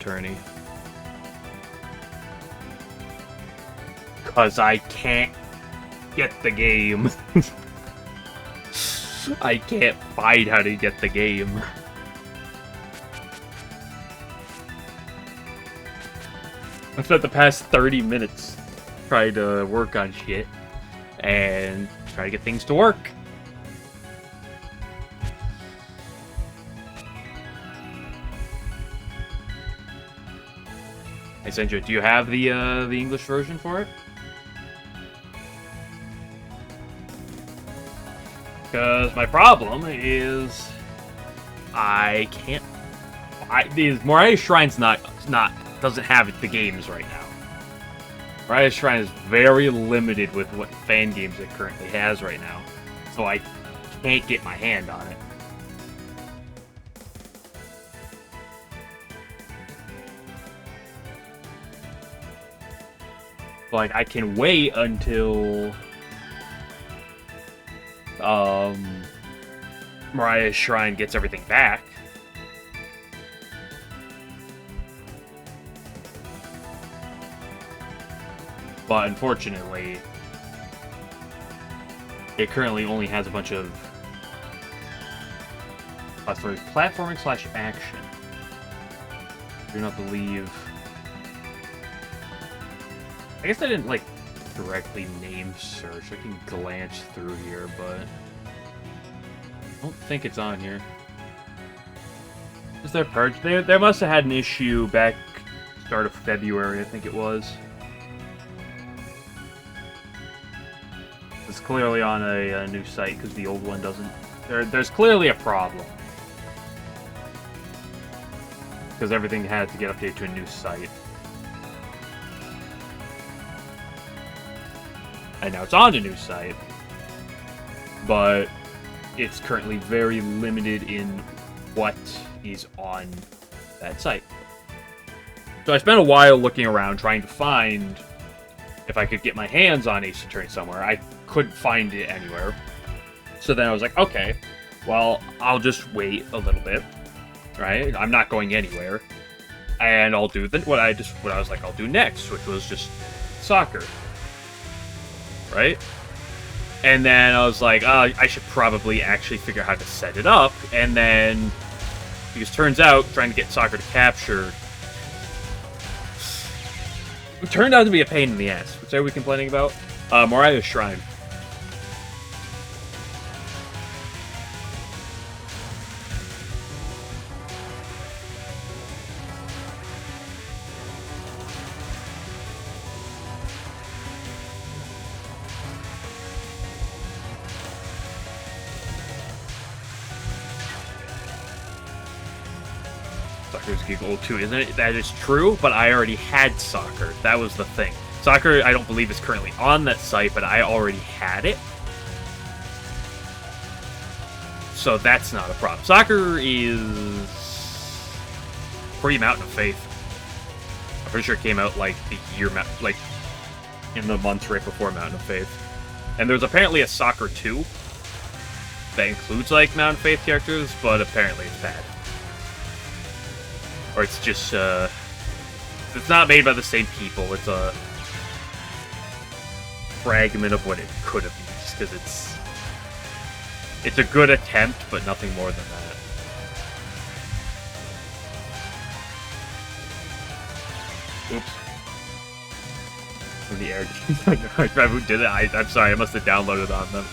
Attorney. Because I can't get the game. I can't find how to get the game. I've spent the past 30 minutes trying to work on shit and try to get things to work. Hey Sandra, do you have the English version for it? Because my problem is I can't. Moriah Shrine's doesn't have the games right now. Moriah Shrine is very limited with what fan games it currently has right now, so I can't get my hand on it. Like, I can wait until Moriah's Shrine gets everything back. But unfortunately, it currently only has a bunch of platforming / action. I do not believe. I guess I didn't like directly name search. I can glance through here, but I don't think it's on here. Is there purge? They must have had an issue back start of February, I think it was. It's clearly on a new site because the old one doesn't. There's clearly a problem because everything had to get updated to a new site. And now it's on a new site, but it's currently very limited in what is on that site. So I spent a while looking around trying to find if I could get my hands on Ace Attorney somewhere. I couldn't find it anywhere. So then I was like, okay, well, I'll just wait a little bit, right? I'm not going anywhere. And I'll do what I was like I'll do next, which was just soccer. Right? And then I was like, I should probably actually figure out how to set it up. And then, because turns out, trying to get soccer to capture it turned out to be a pain in the ass. What are we complaining about? Moriah's Shrine. Soccer's Giggle too, isn't it? That is true, but I already had soccer. That was the thing. Soccer, I don't believe, is currently on that site, but I already had it. So that's not a problem. Soccer is pre-Mountain of Faith. I'm pretty sure it came out like the year, like in the months right before Mountain of Faith. And there's apparently a Soccer 2 that includes like Mountain of Faith characters, but apparently it's bad. Or it's just, it's not made by the same people. It's a fragment of what it could have been, just because it's a good attempt, but nothing more than that. Oops. From the air. I who did it. I'm sorry, I must have downloaded on them.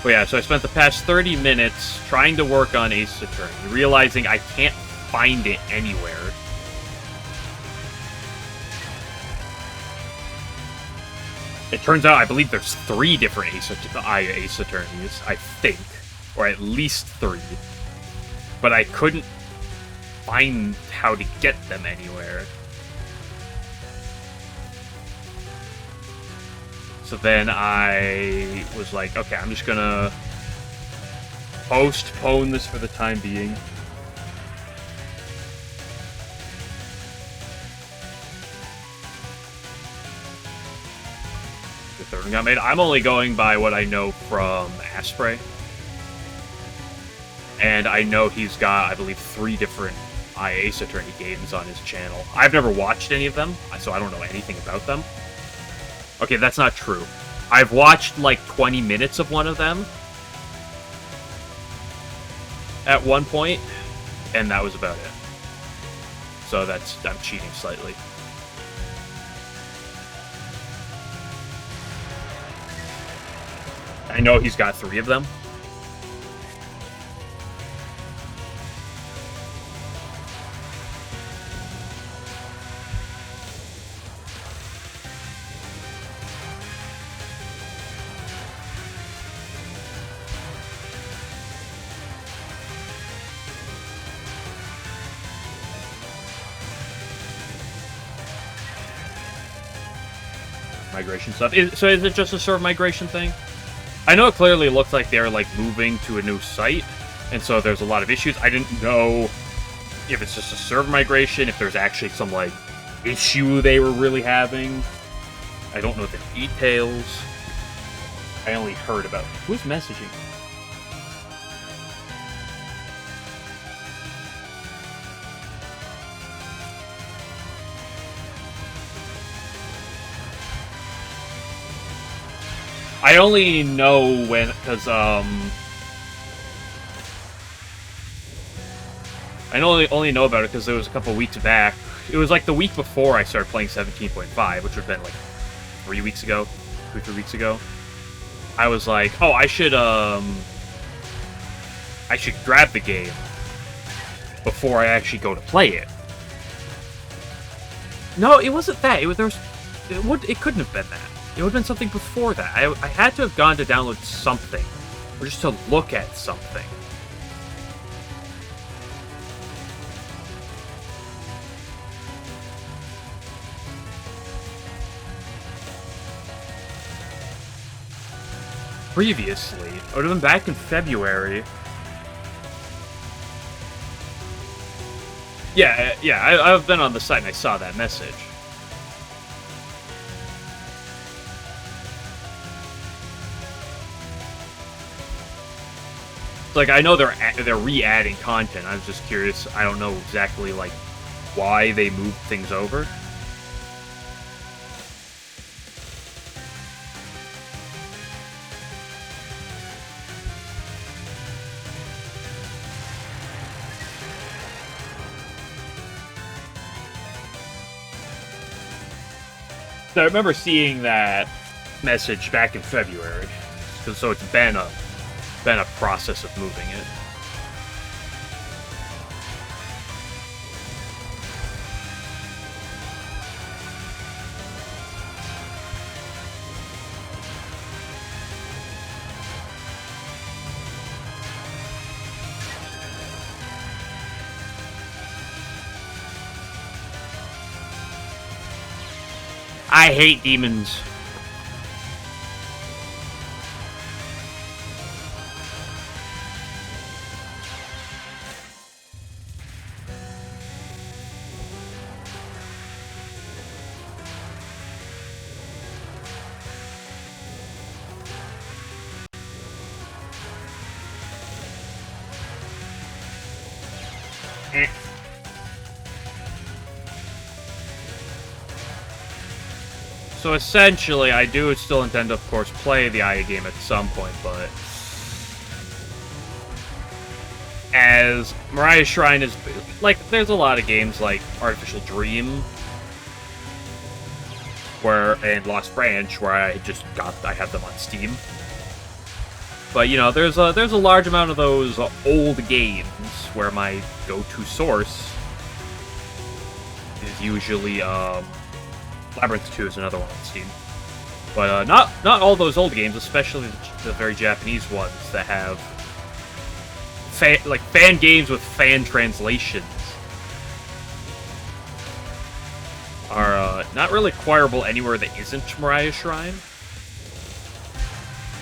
But yeah, so I spent the past 30 minutes trying to work on Ace Attorney, realizing I can't find it anywhere. It turns out I believe there's 3 different Ace Attorneys, I think. Or at least 3. But I couldn't find how to get them anywhere. So then I was like, okay, I'm just gonna postpone this for the time being. third one got made. I'm only going by what I know from Asprey. And I know he's got, I believe, 3 different Ace Attorney games on his channel. I've never watched any of them, so I don't know anything about them. Okay, that's not true. I've watched like 20 minutes of one of them at one point, and that was about it. So I'm cheating slightly. I know he's got 3 of them. Migration stuff. So is it just a server migration thing? I know it clearly looked like they're like moving to a new site, and so there's a lot of issues. I didn't know if it's just a server migration, if there's actually some like issue they were really having. I don't know the details. I only heard about who's messaging. I only know when, because, I only know about it because it was a couple weeks back. It was like the week before I started playing 17.5, which would have been like 3 weeks ago, 3 weeks ago. I was like, oh, I should grab the game before I actually go to play it. No, it wasn't that. It couldn't have been that. It would have been something before that. I had to have gone to download something. Or just to look at something. Previously. It would have been back in February. Yeah, I've been on the site and I saw that message. Like, I know they're re-adding content. I was just curious. I don't know exactly, like, why they moved things over. So I remember seeing that message back in February. So it's been a process of moving it. I hate demons. So essentially, I do still intend to, of course, play the IA game at some point, but as Mariah Shrine is, like, there's a lot of games like Artificial Dream and Lost Branch where I have them on Steam. But, you know, there's a large amount of those old games where my go-to source is usually, Labyrinth 2 is another one on Steam. But, not all those old games, especially the very Japanese ones that have fan games with fan translations are, not really acquirable anywhere that isn't Mariah Shrine.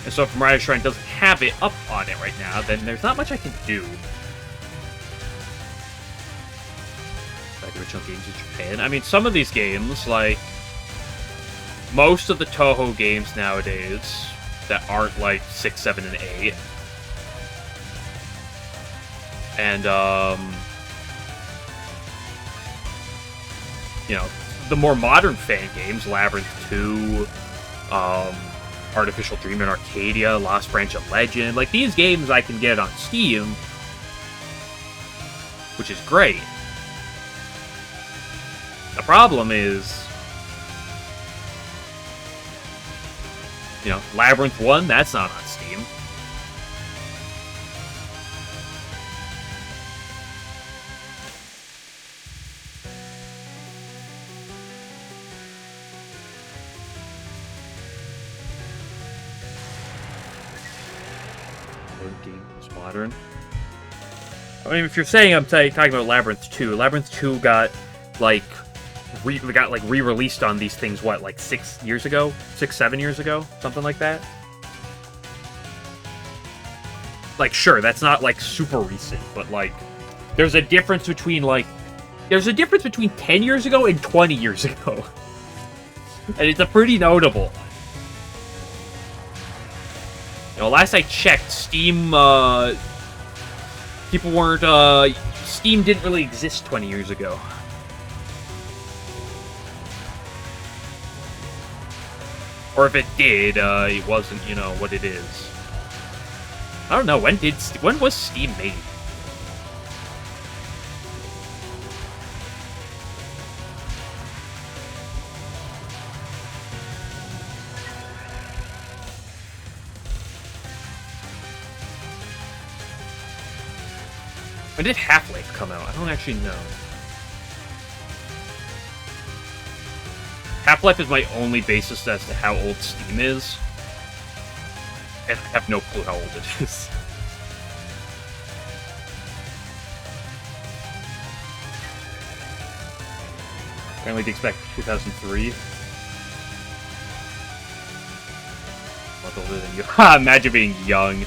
And so if Mariah Shrine doesn't have it up on it right now, then there's not much I can do. Like original games in Japan. I mean, some of these games, like most of the Touhou games nowadays that aren't like 6, 7, and 8. And, you know, the more modern fan games, Labyrinth 2, Artificial Dream in Arcadia, Lost Branch of Legend, like, these games I can get on Steam, which is great. The problem is, you know, Labyrinth 1, that's not on Steam. Game was modern. I mean, if you're saying I'm talking about Labyrinth 2, Labyrinth 2 got, like, re-released on these things, what, like 6 years ago? 6, 7 years ago? Something like that? Like, sure, that's not, like, super recent, but, like, there's a difference between, like, there's a difference between 10 years ago and 20 years ago. And it's a pretty notable one. You know, last I checked, Steam, people weren't, Steam didn't really exist 20 years ago. Or if it did, it wasn't, you know, what it is. I don't know, when was Steam made? When did Half-Life come out? I don't actually know. Half-Life is my only basis as to how old Steam is. And I have no clue how old it is. Apparently they expect 2003. Much older than you. Ha! Imagine being young.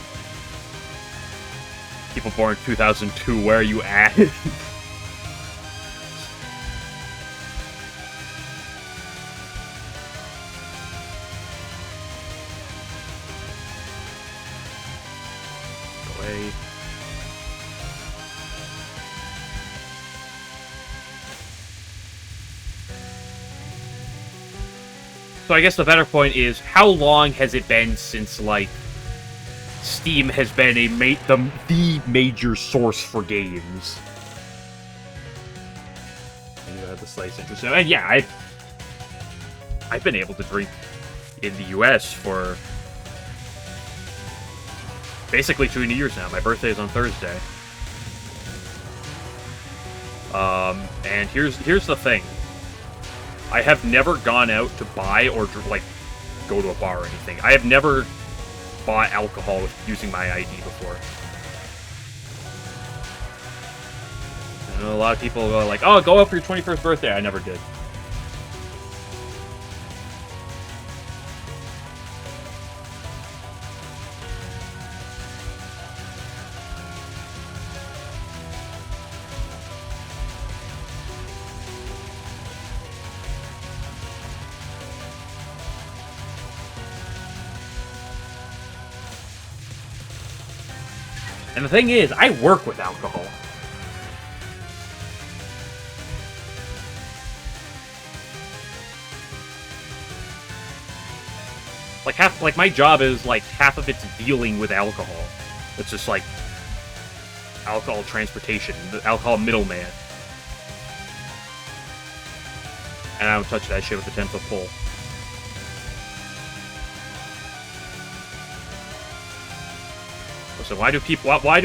People born in 2002, where are you at? Go away. So I guess the better point is, how long has it been since, like, Steam has been the major source for games? And you have the slice interest. And yeah, I've been able to drink in the US for basically 2 years now. My birthday is on Thursday. And here's the thing. I have never gone out to buy or, like, go to a bar or anything. I have never bought alcohol with using my ID before. I know a lot of people go like, oh, go out for your 21st birthday. I never did. And the thing is, I work with alcohol. Like my job is like half of it's dealing with alcohol. It's just like alcohol transportation, the alcohol middleman. And I don't touch that shit with a 10-foot pole. So why do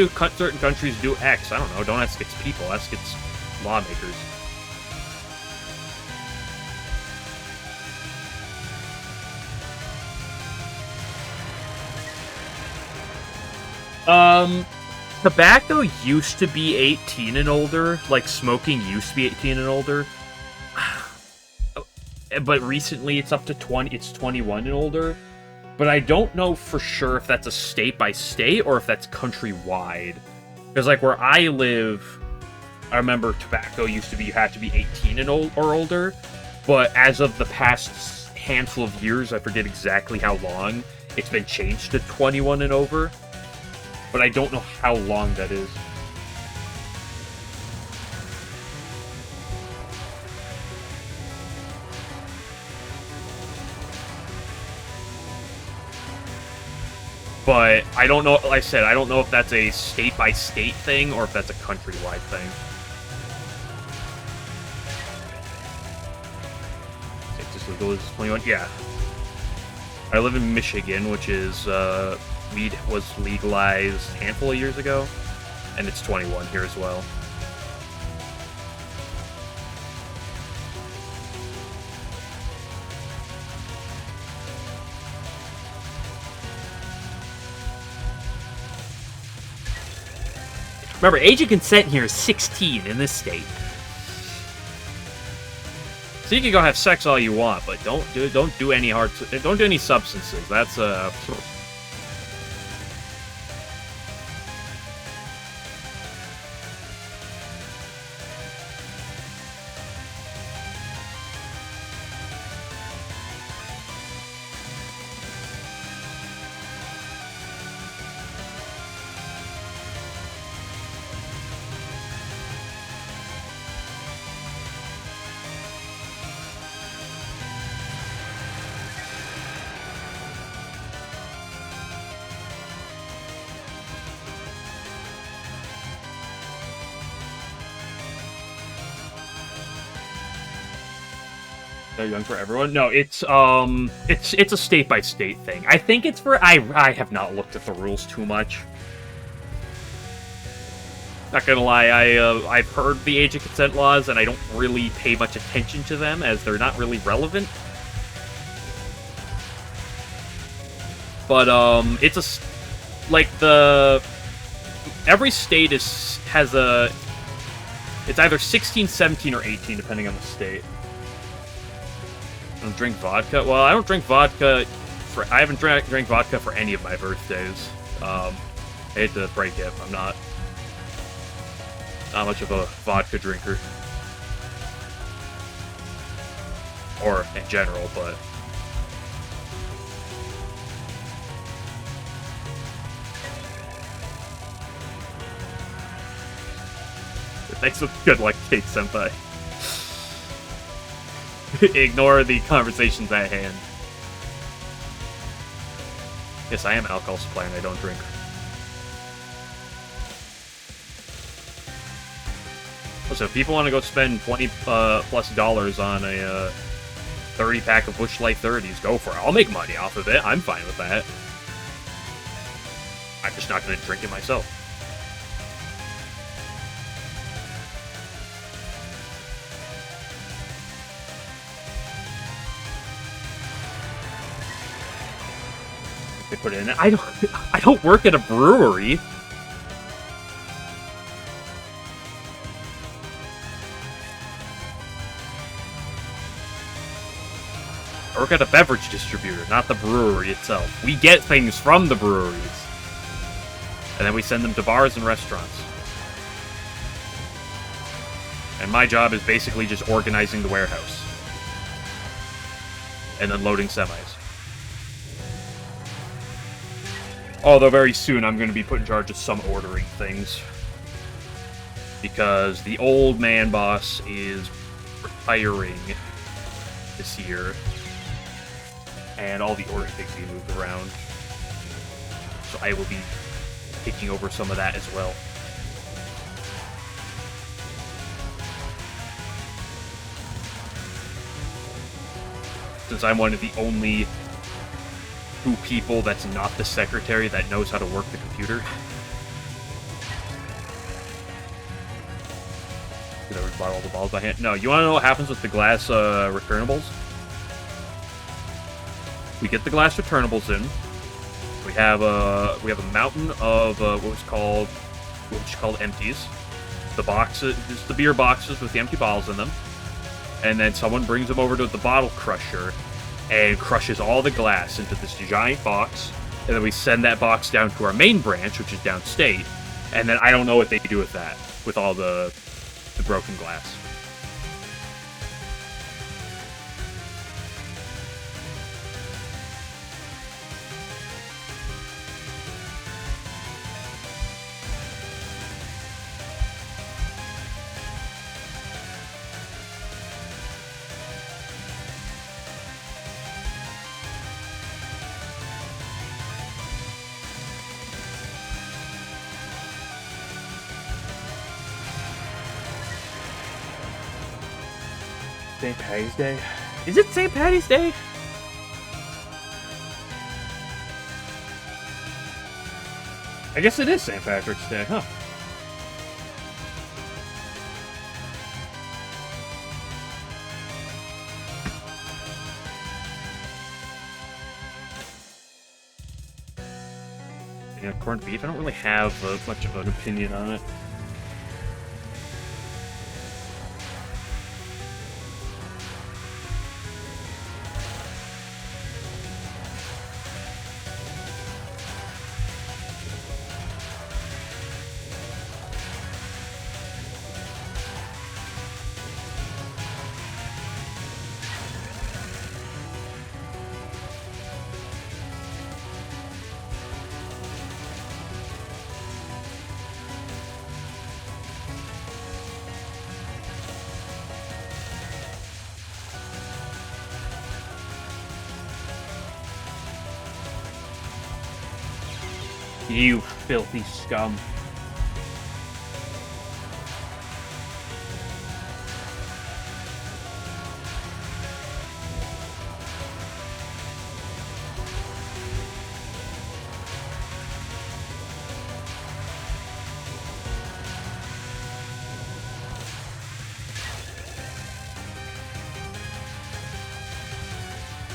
certain countries do X? I don't know. Don't ask its people. Ask its lawmakers. Tobacco used to be 18 and older. Like, smoking used to be 18 and older. But recently it's up to 20. It's 21 and older. But I don't know for sure if that's a state by state or if that's countrywide. Because, like, where I live, I remember tobacco used to be, you had to be 18 and or older. But as of the past handful of years, I forget exactly how long, it's been changed to 21 and over. But I don't know how long that is. But I don't know, like I said, I don't know if that's a state-by-state thing or if that's a countrywide thing. Just legal is 21? Yeah. I live in Michigan, which is, weed was legalized a handful of years ago, and it's 21 here as well. Remember, age of consent here is 16 in this state. So you can go have sex all you want, but don't do any don't do any substances. That's they're young for everyone. No, it's a state by state thing. I think it's for I have not looked at the rules too much. Not gonna lie, I've heard the age of consent laws, and I don't really pay much attention to them as they're not really relevant. But it's every state has it's either 16, 17, or 18 depending on the state. I don't drink vodka. Well, I don't drink vodka I haven't drank vodka for any of my birthdays. I hate to break it, I'm not much of a vodka drinker. Or in general, but thanks for good luck, Kate Senpai. Ignore the conversations at hand. Yes, I am alcohol supply and I don't drink. So if people want to go spend $20 plus on a 30-pack of Busch Light 30s, go for it. I'll make money off of it. I'm fine with that. I'm just not going to drink it myself. They put it in. I don't work at a brewery. I work at a beverage distributor, not the brewery itself. We get things from the breweries, and then we send them to bars and restaurants. And my job is basically just organizing the warehouse. And then loading semis. Although very soon I'm going to be put in charge of some ordering things. Because the old man boss is retiring this year. And all the ordering things will be moved around. So I will be taking over some of that as well. Since I'm one of the only 2 people that's not the secretary that knows how to work the computer. Did I already bought all the balls by hand? No, you want to know what happens with the glass returnables? We get the glass returnables in. We have a mountain of what's called empties. The boxes, just the beer boxes with the empty bottles in them. And then someone brings them over to the bottle crusher and crushes all the glass into this giant box. And then we send that box down to our main branch, which is downstate. And then I don't know what they do with that, with all the broken glass. St. Patty's Day? Is it St. Patty's Day? I guess it is St. Patrick's Day, huh? Yeah, corned beef, I don't really have much of an opinion on it. You filthy scum.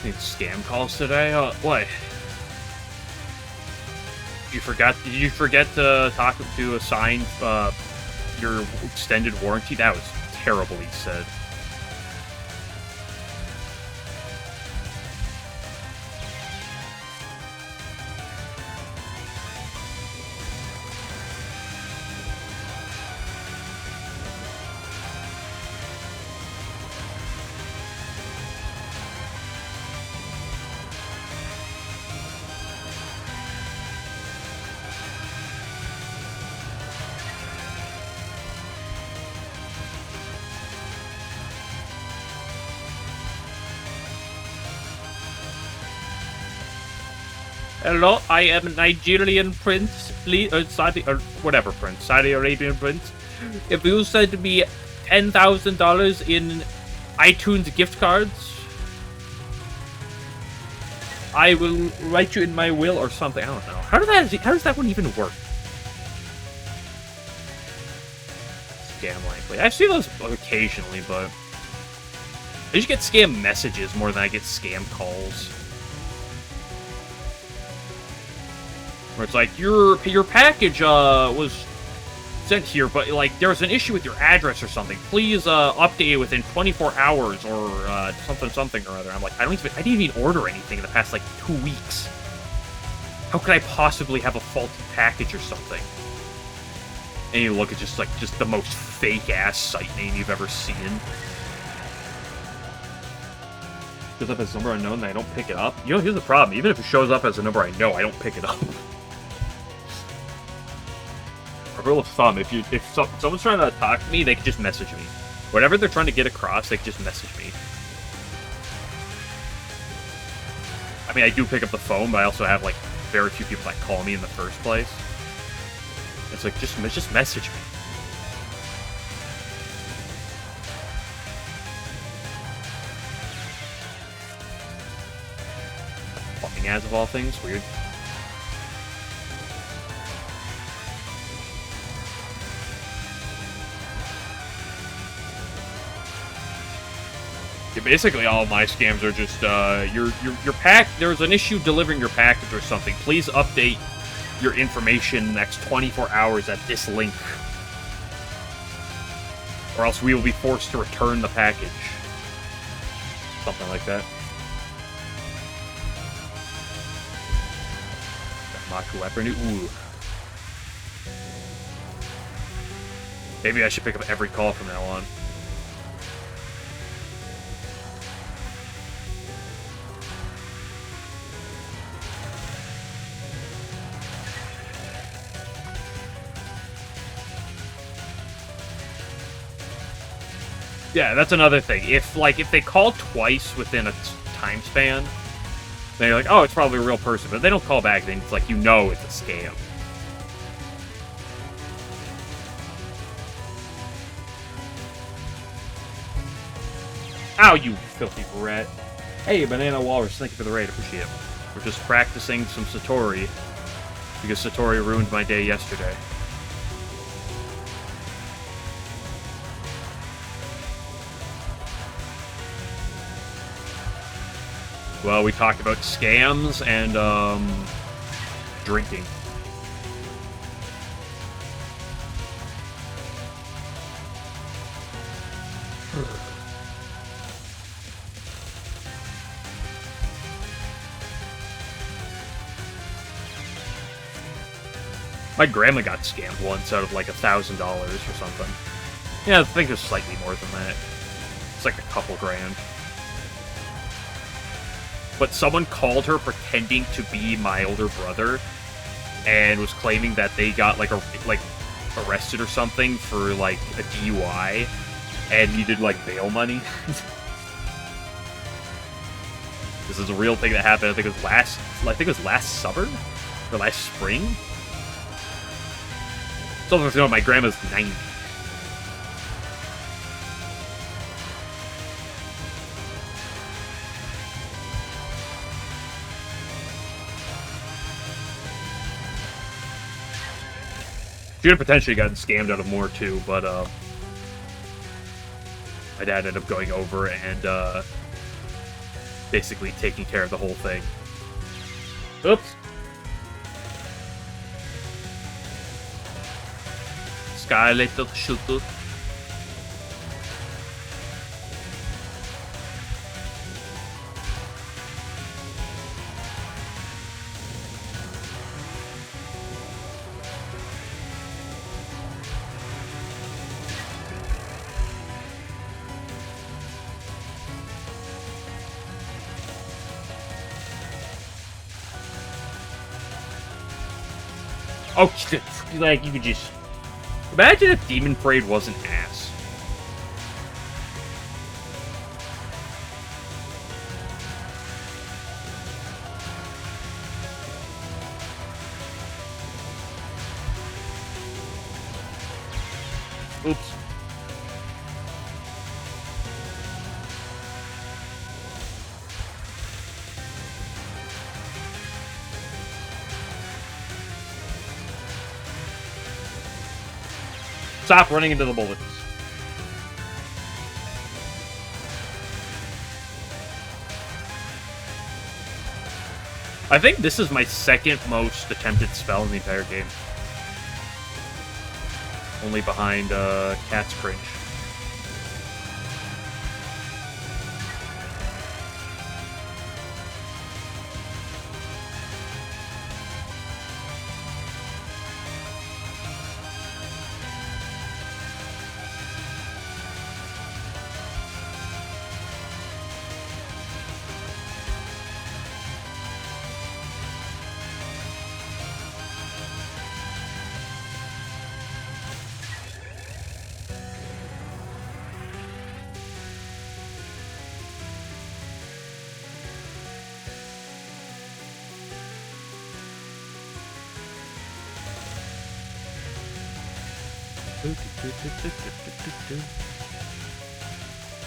Need scam calls today? What? Did you forget to talk to assign your extended warranty? That was terribly said. Hello, I am a Nigerian prince, please, whatever prince, Saudi Arabian prince. If you send me $10,000 in iTunes gift cards, I will write you in my will or something. I don't know. How does that one even work? Scam likely. I see those occasionally, but I just get scam messages more than I get scam calls. Where it's like, your package was sent here, but like there was an issue with your address or something. Please update it within 24 hours or something or other. I'm like, I didn't even order anything in the past like 2 weeks. How could I possibly have a faulty package or something? And you look at just the most fake ass site name you've ever seen. Shows up as a number unknown and I don't pick it up. You know, here's the problem. Even if it shows up as a number I know, I don't pick it up. Rule of thumb, if someone's trying to talk to me, they can just message me. Whatever they're trying to get across, they can just message me. I mean, I do pick up the phone, but I also have, like, very few people that call me in the first place. It's like, just message me. Fucking as of all things, weird. Yeah, basically, all of my scams are just your pack. There's an issue delivering your package or something. Please update your information in the next 24 hours at this link, or else we will be forced to return the package. Something like that. Maku weapon. Ooh. Maybe I should pick up every call from now on. Yeah, that's another thing. If they call twice within a time span, then you're like, oh, it's probably a real person. But if they don't call back, then it's like, you know it's a scam. Ow, you filthy rat. Hey, Banana Walrus, thank you for the raid. Appreciate it. We're just practicing some Satori, because Satori ruined my day yesterday. Well, we talked about scams and, drinking. My grandma got scammed once out of like $1,000 or something. Yeah, I think it's slightly more than that. It's like a couple grand. But someone called her pretending to be my older brother and was claiming that they got like arrested or something for like a DUI and needed like bail money. This is a real thing that happened. I think it was last summer or last spring. Something to know, my grandma's 90. She could have potentially gotten scammed out of more too, but my dad ended up going over and basically taking care of the whole thing. Oops. Scarlet shooter. Oh, like you could just imagine if Demon Parade wasn't ass. Oops. Stop running into the bullets. I think this is my second most attempted spell in the entire game. Only behind Cat's Cringe.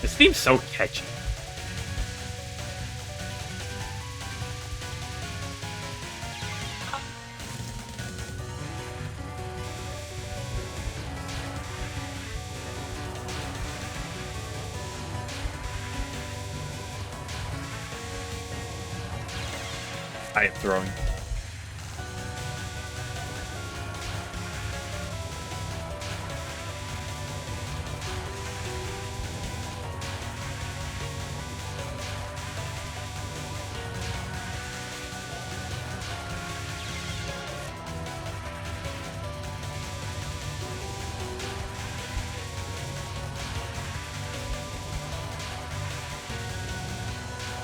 This theme's so catchy. I am throwing.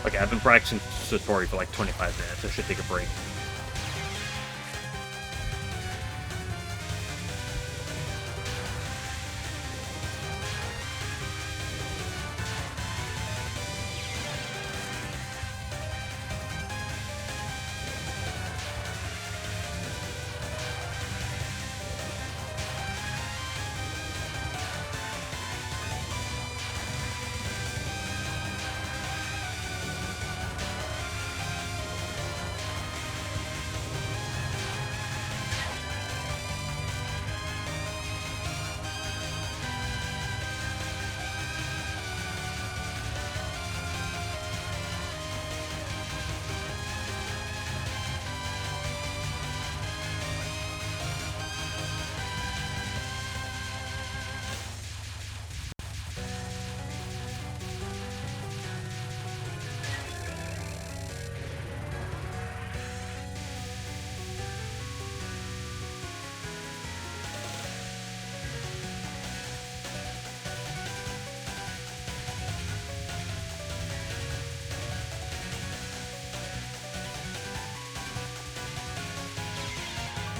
Okay, I've been practicing Satori for like 25 minutes. I should take a break.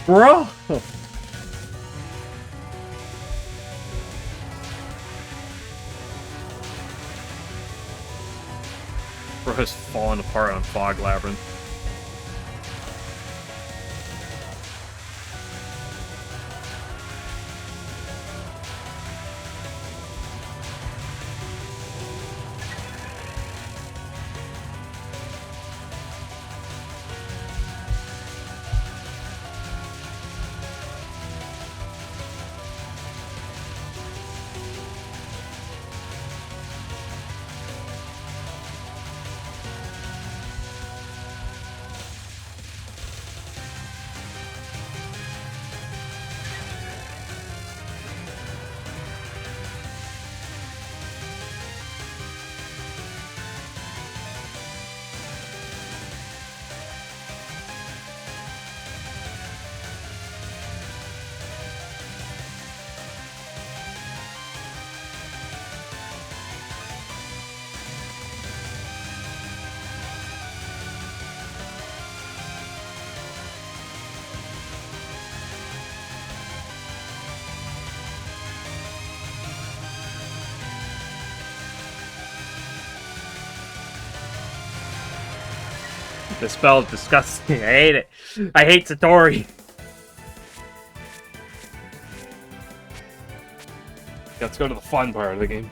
Bro! Bro has fallen apart on Fog Labyrinth. This spell is disgusting. I hate it. I hate Satori. Let's go to the fun part of the game.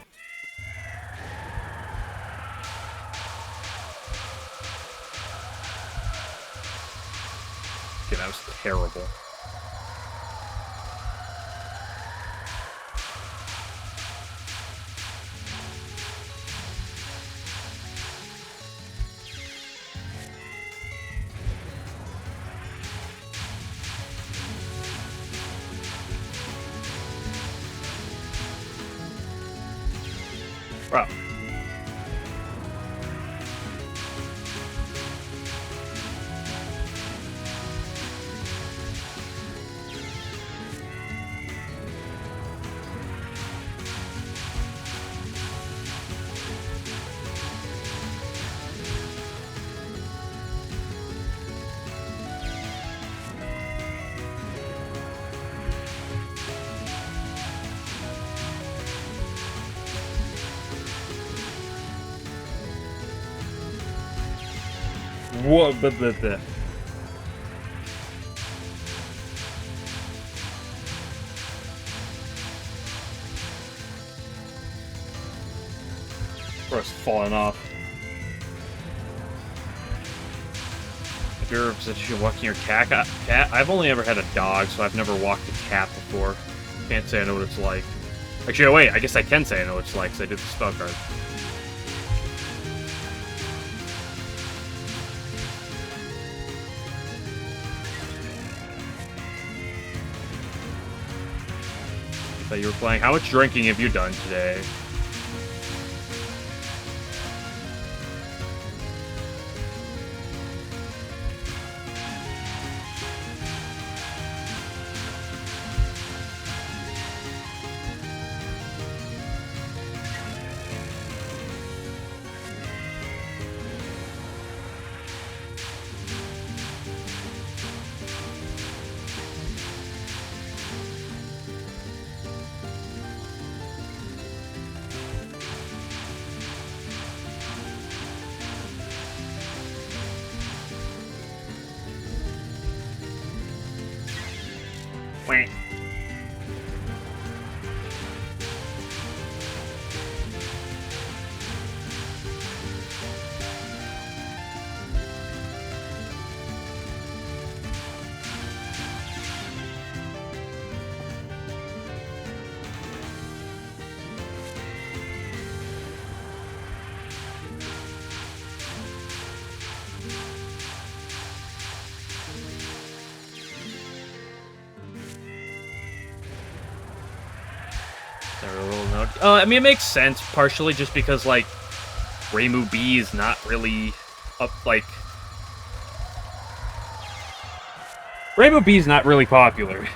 Okay, that was terrible. Wow. Whoa, the. Bro's falling off. If you're in a position of walking your cat, I've only ever had a dog, so I've never walked a cat before. Can't say I know what it's like. Actually, oh wait, I guess I can say I know what it's like, because I did the spell card. That you were playing. How much drinking have you done today? Wait. I mean, it makes sense, partially just because, like, Reimu B is not really Reimu B is not really popular.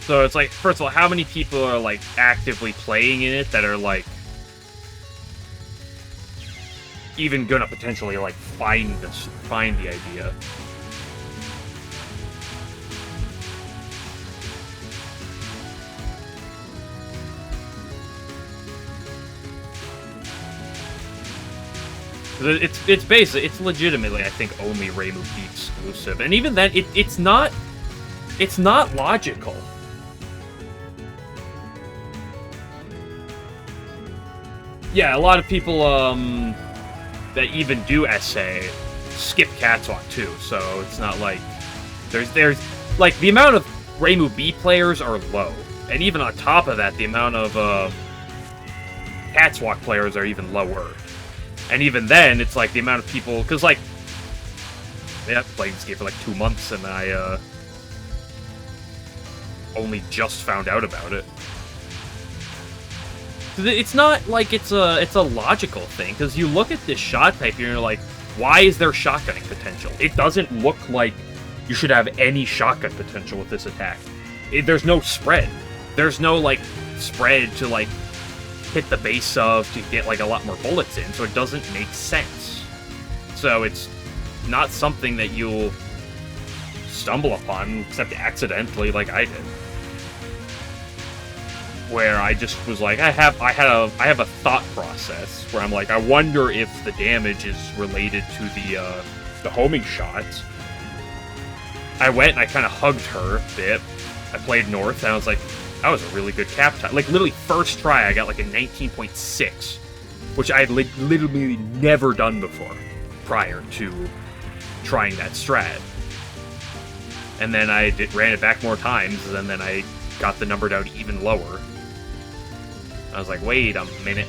So it's like, first of all, how many people are, like, actively playing in it that are, like, even gonna potentially, like, find the idea? It's basically, it's legitimately, I think, only Reimu P exclusive, and even then, it's not logical. Yeah, a lot of people that even do essay skip Catswalk too, so it's not like there's like the amount of Reimu B players are low, and even on top of that, the amount of Catswalk players are even lower. And even then, it's like the amount of people, because like, yeah, I've played this game for like 2 months, and I only just found out about it. It's not like it's a logical thing, because you look at this shot type and you're like, why is there shotgunning potential? It doesn't look like you should have any shotgun potential with this attack. There's no spread. There's no like spread to like hit the base of to get like a lot more bullets in, so it doesn't make sense. So it's not something that you'll stumble upon except accidentally like I did. Where I just was like, I have a thought process where I'm like, I wonder if the damage is related to the homing shots. I went and I kind of hugged her a bit. I played North, and I was like, that was a really good cap time. Like, literally, first try, I got like a 19.6, which I had literally never done before prior to trying that strat. And then I ran it back more times, and then I got the number down even lower. I was like, wait a minute.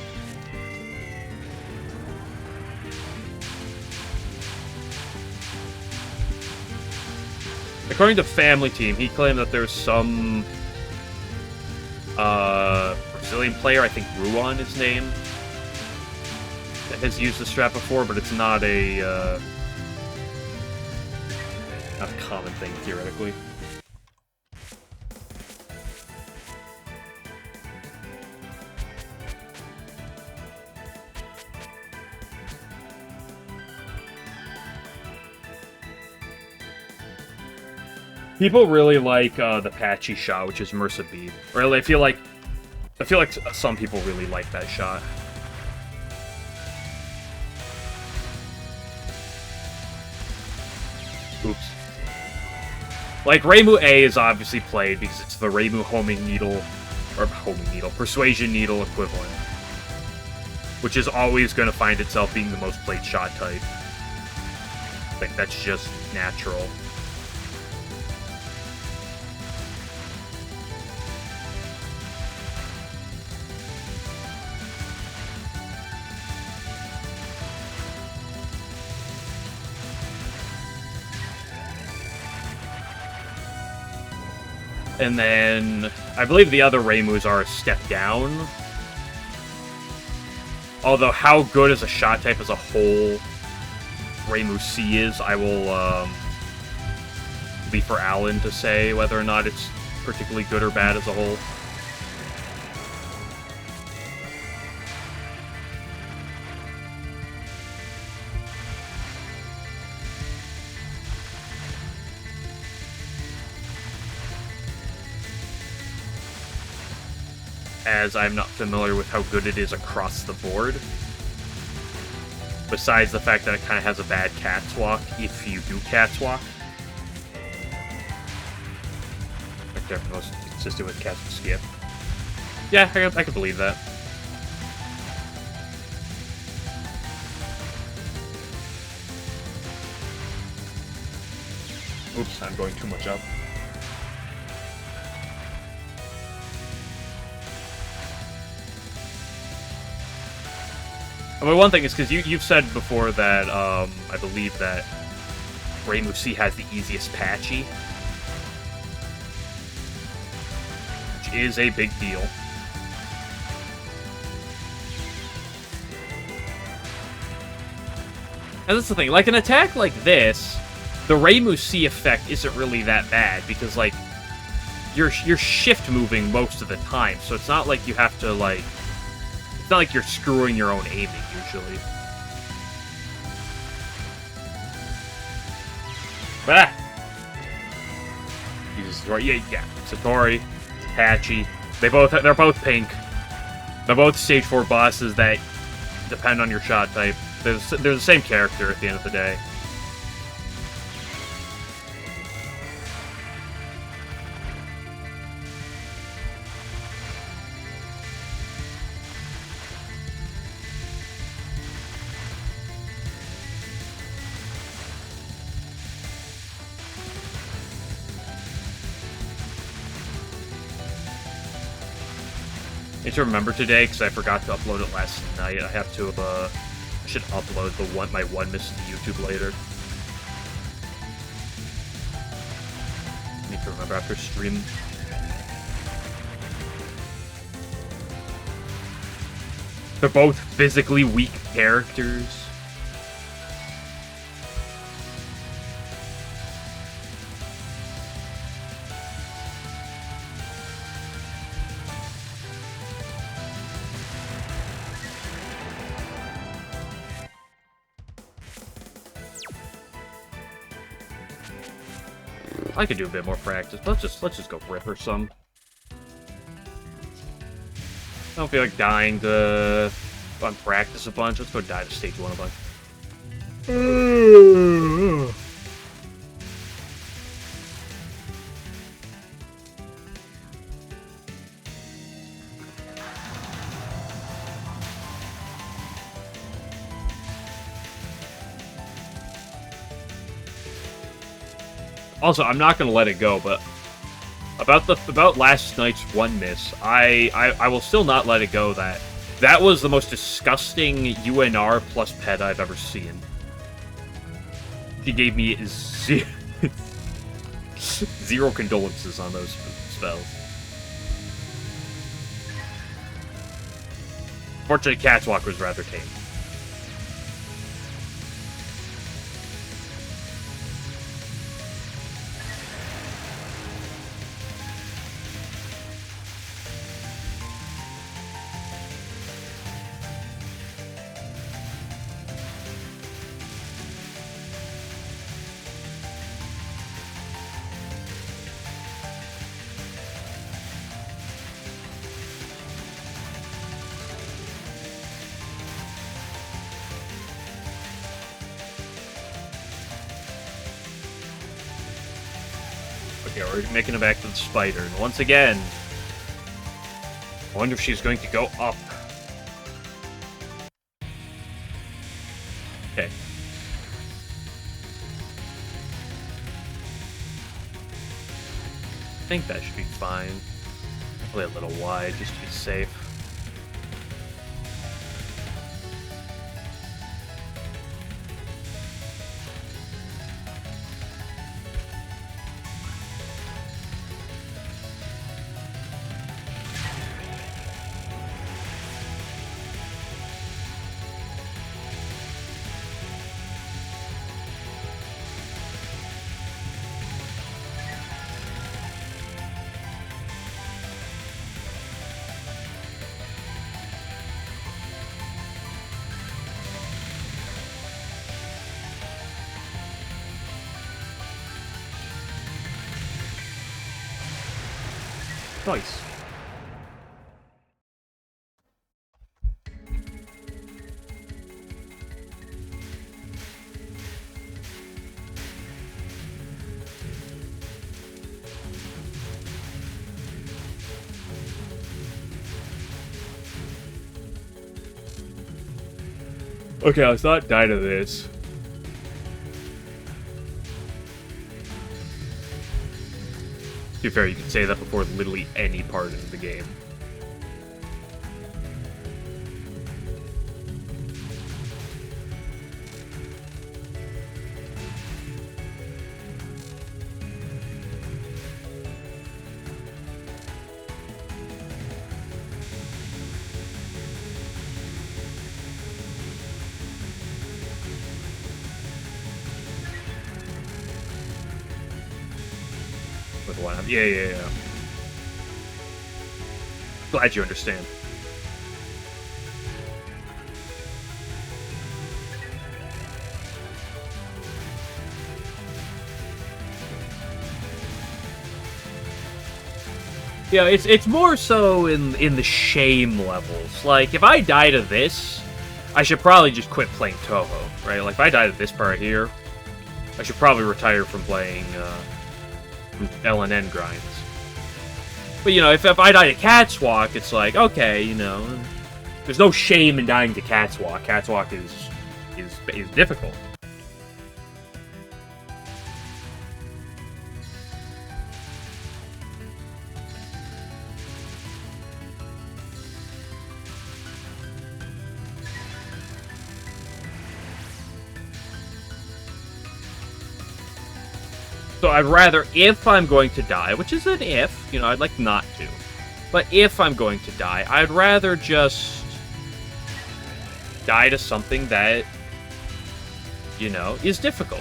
According to Family Team, he claimed that there's some Brazilian player, I think Ruan his name, that has used the strat before, but it's not a common thing, theoretically. People really like the patchy shot, which is Mersa B. Or I feel like some people really like that shot. Oops. Like, Reimu A is obviously played because it's the Reimu Persuasion Needle equivalent. Which is always going to find itself being the most played shot type. Like, that's just natural. And then, I believe the other Reimus are a step down. Although, how good as a shot type as a whole Reimu C is, I will leave for Alan to say whether or not it's particularly good or bad as a whole. As I'm not familiar with how good it is across the board. Besides the fact that it kind of has a bad Catswalk if you do Catswalk. Like they're most consistent with Catswalk skip. Yeah, I can believe that. Oops, I'm going too much up. But one thing is, because you've said before that, I believe that Reimu C has the easiest patchy. Which is a big deal. And that's the thing, like an attack like this, the Reimu C effect isn't really that bad, because, like, you're shift moving most of the time, so it's not like you have to, like... It's not like you're screwing your own aiming, usually. Ah! Jesus, yeah. Satori, Patchy. They're both pink. They're both stage 4 bosses that depend on your shot type. They're the same character at the end of the day. I need to remember today because I forgot to upload it last night. I have to should upload my one miss to YouTube later. I need to remember after stream. They're both physically weak characters. I could do a bit more practice. Let's just go rip her some. I don't feel like dying to practice a bunch. Let's go die to stage 1 a bunch. Also, I'm not gonna let it go, but about last night's one miss, I will still not let it go. That was the most disgusting UNR plus pet I've ever seen. He gave me zero condolences on those spells. Fortunately, Catwalk was rather tame. Okay, we're making it back to the spider. And once again, I wonder if she's going to go up. Okay. I think that should be fine. Play a little wide just to be safe. Nice. Okay, let's not die to this. To be fair, you can say that before literally any part of the game. Yeah. Glad you understand. Yeah, it's more so in the shame levels. Like, if I die to this, I should probably just quit playing Touhou, right? Like, if I died at this part here, I should probably retire from playing LNN grinds. But, you know, if I die to Catswalk, it's like, okay, you know, there's no shame in dying to Catswalk. Catswalk is difficult. So I'd rather, if I'm going to die, which is an if, you know, I'd like not to, but if I'm going to die, I'd rather just die to something that, you know, is difficult.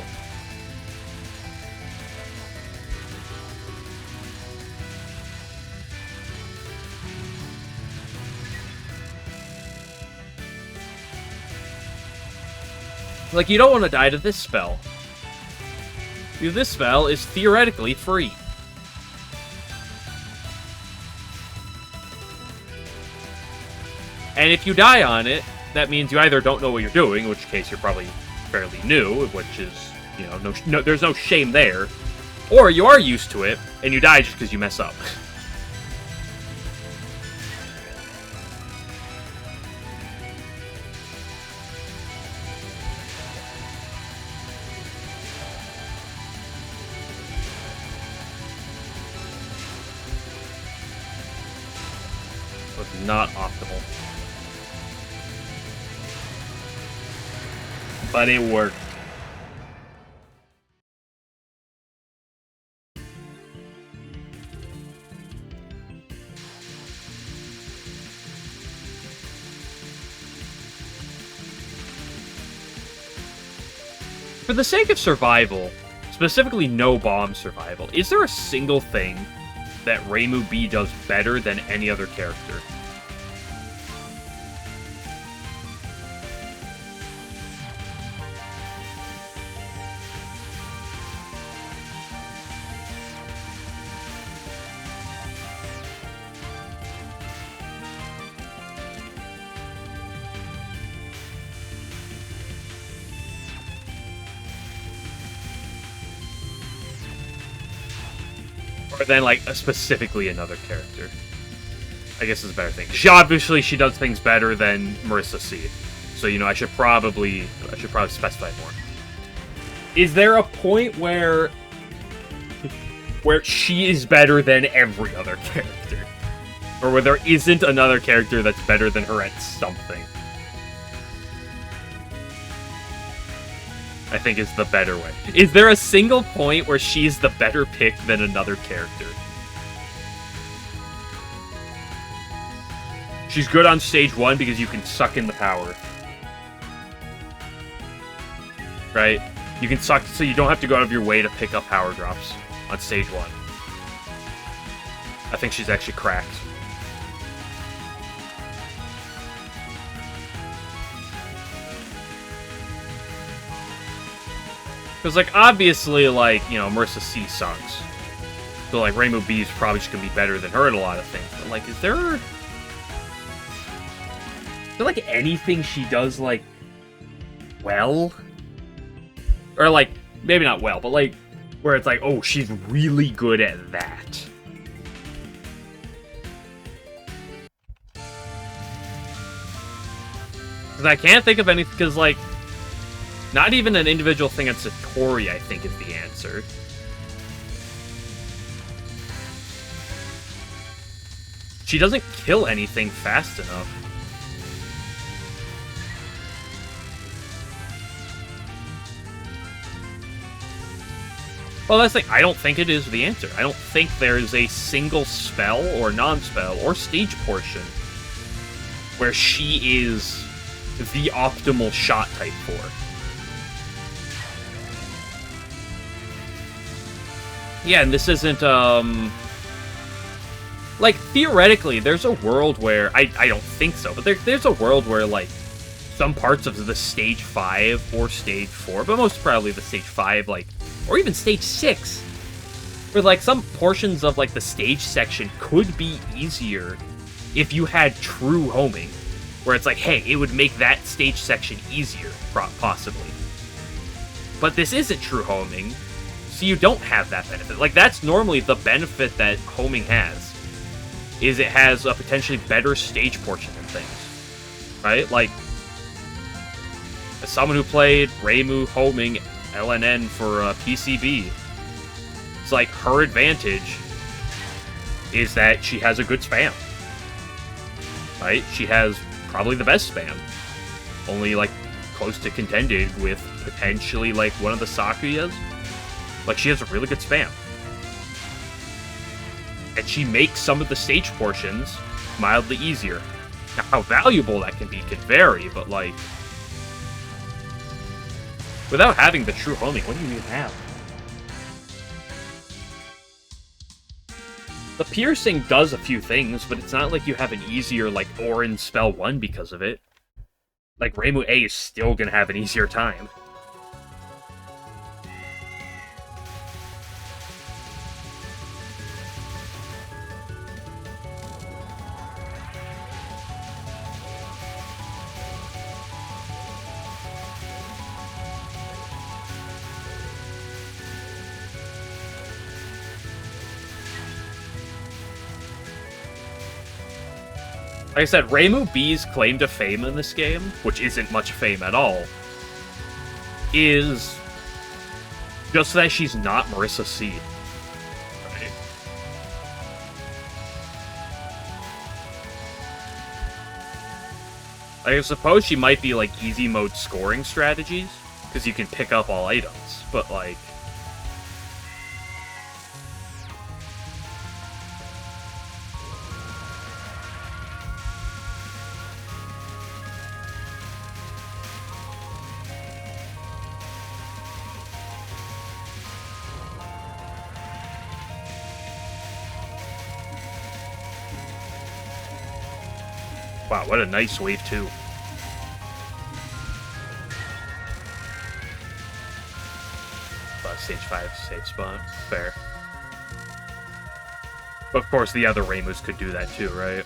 Like, you don't want to die to this spell. This spell is theoretically free. And if you die on it, that means you either don't know what you're doing, in which case you're probably fairly new, which is, you know, there's no shame there, or you are used to it, and you die just because you mess up. Not optimal. But it worked. For the sake of survival, specifically no bomb survival, is there a single thing that Reimu B does better than any other character? Or then, like, specifically another character. I guess is a better thing. Obviously, she does things better than Marissa C. So, you know, I should probably specify more. Is there a point where she is better than every other character? Or where there isn't another character that's better than her at something? I think is the better way. Is there a single point where she's the better pick than another character? She's good on stage 1 because you can suck in the power. Right? You can suck, so you don't have to go out of your way to pick up power drops on stage 1. I think she's actually cracked. Because, like, obviously, like, you know, Marissa C sucks. So, like, Reimu B is probably just going to be better than her at a lot of things. But, like, is there, like, anything she does, like, well? Or, like, maybe not well, but, like, where it's like, oh, she's really good at that. Because I can't think of anything, because, like, not even an individual thing at Satori, I think, is the answer. She doesn't kill anything fast enough. Well, that's like, I don't think it is the answer. I don't think there is a single spell or non-spell or stage portion where she is the optimal shot type for. Yeah, and this isn't, like, theoretically, there's a world where, I don't think so, but there's a world where, like, some parts of the stage 5 or stage 4, but most probably the stage 5, like, or even stage 6, where, like, some portions of, like, the stage section could be easier if you had true homing. where it's like, hey, it would make that stage section easier, possibly. But this isn't true homing, so you don't have that benefit. Like, that's normally the benefit that homing has, is it has a potentially better stage portion than things, right? Like, as someone who played Reimu homing LNN for PCB, it's like, her advantage is that she has a good spam, right? She has probably the best spam, only, like, close to contended with potentially, like, one of the Sakuyas. Like, she has a really good spam. And she makes some of the stage portions mildly easier. Now, how valuable that can be can vary, but, like, without having the true homing, what do you even have? The piercing does a few things, but it's not like you have an easier, like, Orin spell 1 because of it. Like, Reimu A is still gonna have an easier time. Like I said, Reimu B's claim to fame in this game, which isn't much fame at all, is just that she's not Marissa C. Right? Like, I suppose she might be, like, easy mode scoring strategies, because you can pick up all items, but, like, wow, what a nice wave 2. Stage 5 safe spot. Fair. But of course, the other Reimus could do that too, right?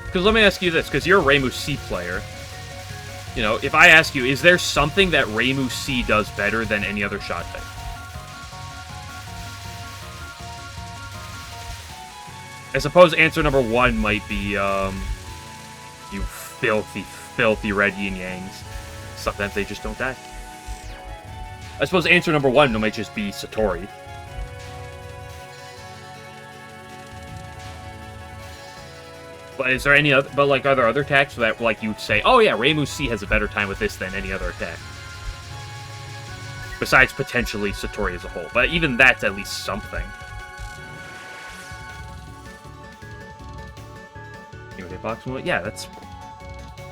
Because let me ask you this, because you're a Reimu C player. You know, if I ask you, is there something that Reimu C does better than any other shot type? I suppose answer number 1 might be, you filthy, filthy red yin-yangs. Sometimes they just don't die. I suppose answer number 1 might just be Satori. But is there any other, but, like, are there other attacks that, like, you'd say, oh yeah, Reimu C has a better time with this than any other attack? Besides potentially Satori as a whole. But even that's at least something. Box mode? Yeah, that's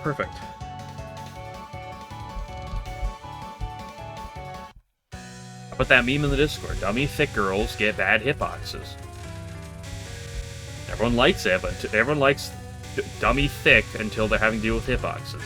perfect. I'll put that meme in the Discord. Dummy thick girls get bad hitboxes. Everyone likes it, but everyone likes dummy thick until they're having to deal with hitboxes.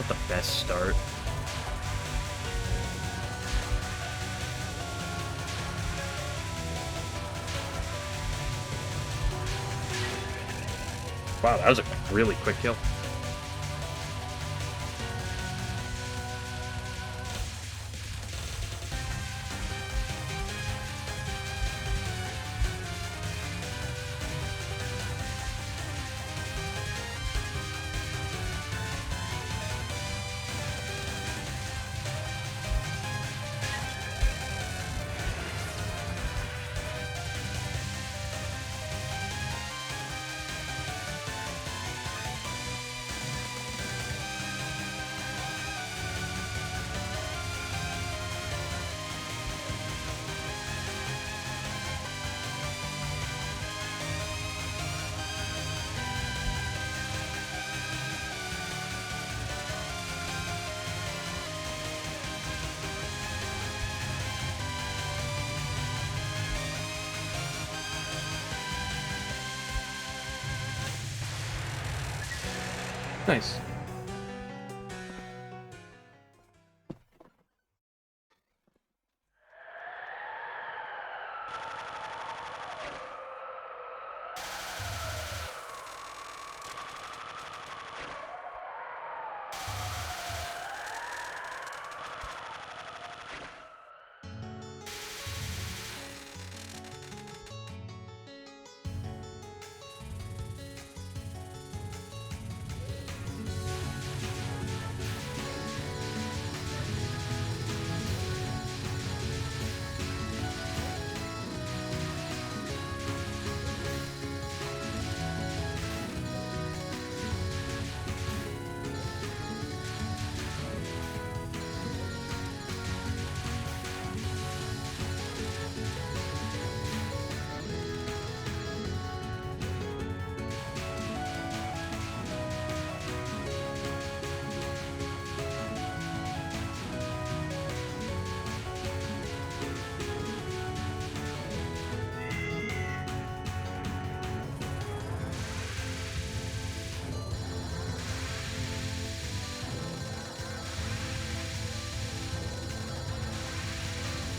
The best start. Wow, that was a really quick kill. Nice.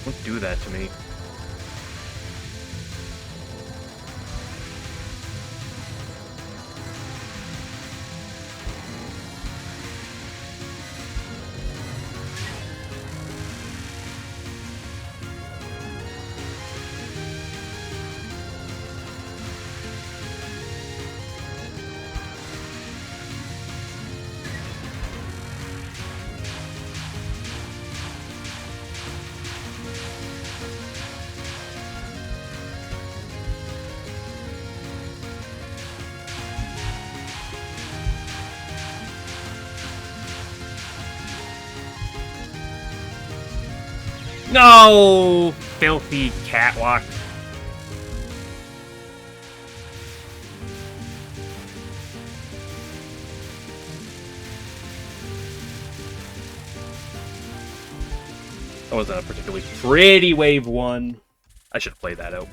Don't do that to me. No! Filthy catwalk. That wasn't a particularly pretty wave one. I should have played that out.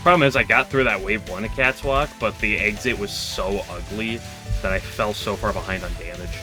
Problem is, I got through that wave 1 of Cat's Walk, but the exit was so ugly that I fell so far behind on damage.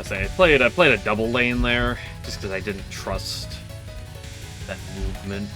I played a double lane there, just because I didn't trust that movement.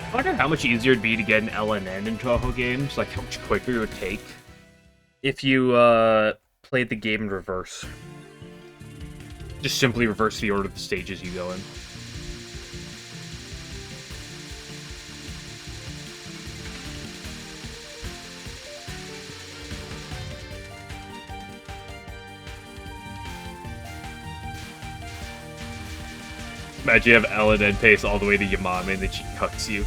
I wonder how much easier it'd be to get an LNN in Touhou games, like how much quicker it would take if you played the game in reverse. Just simply reverse the order of the stages you go in. Imagine you have LNN pace all the way to Yamame and then she cucks you.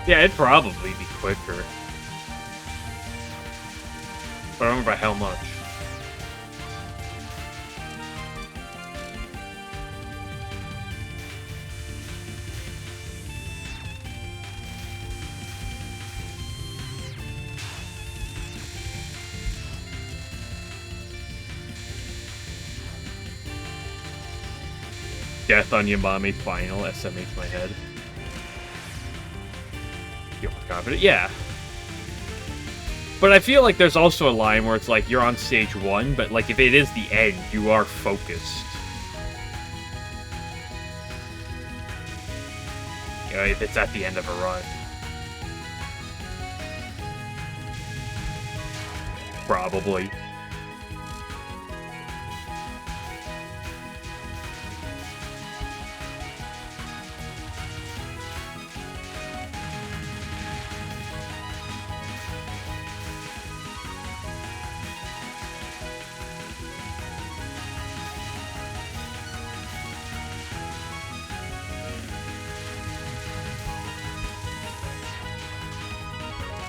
Yeah, it'd probably be quicker. But I don't remember how much. Death on Yamame final, SMH my head. Feel confident? Yeah. But I feel like there's also a line where it's like, you're on stage 1, but like if it is the end, you are focused. You know, if it's at the end of a run. Probably.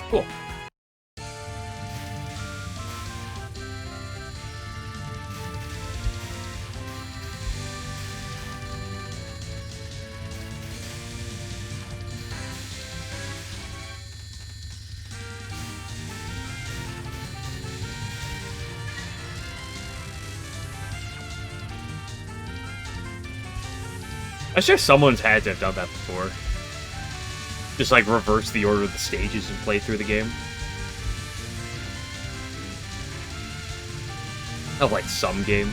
Cool. I'm sure someone's had to have done that before. Just like reverse the order of the stages and play through the game. Of like some game.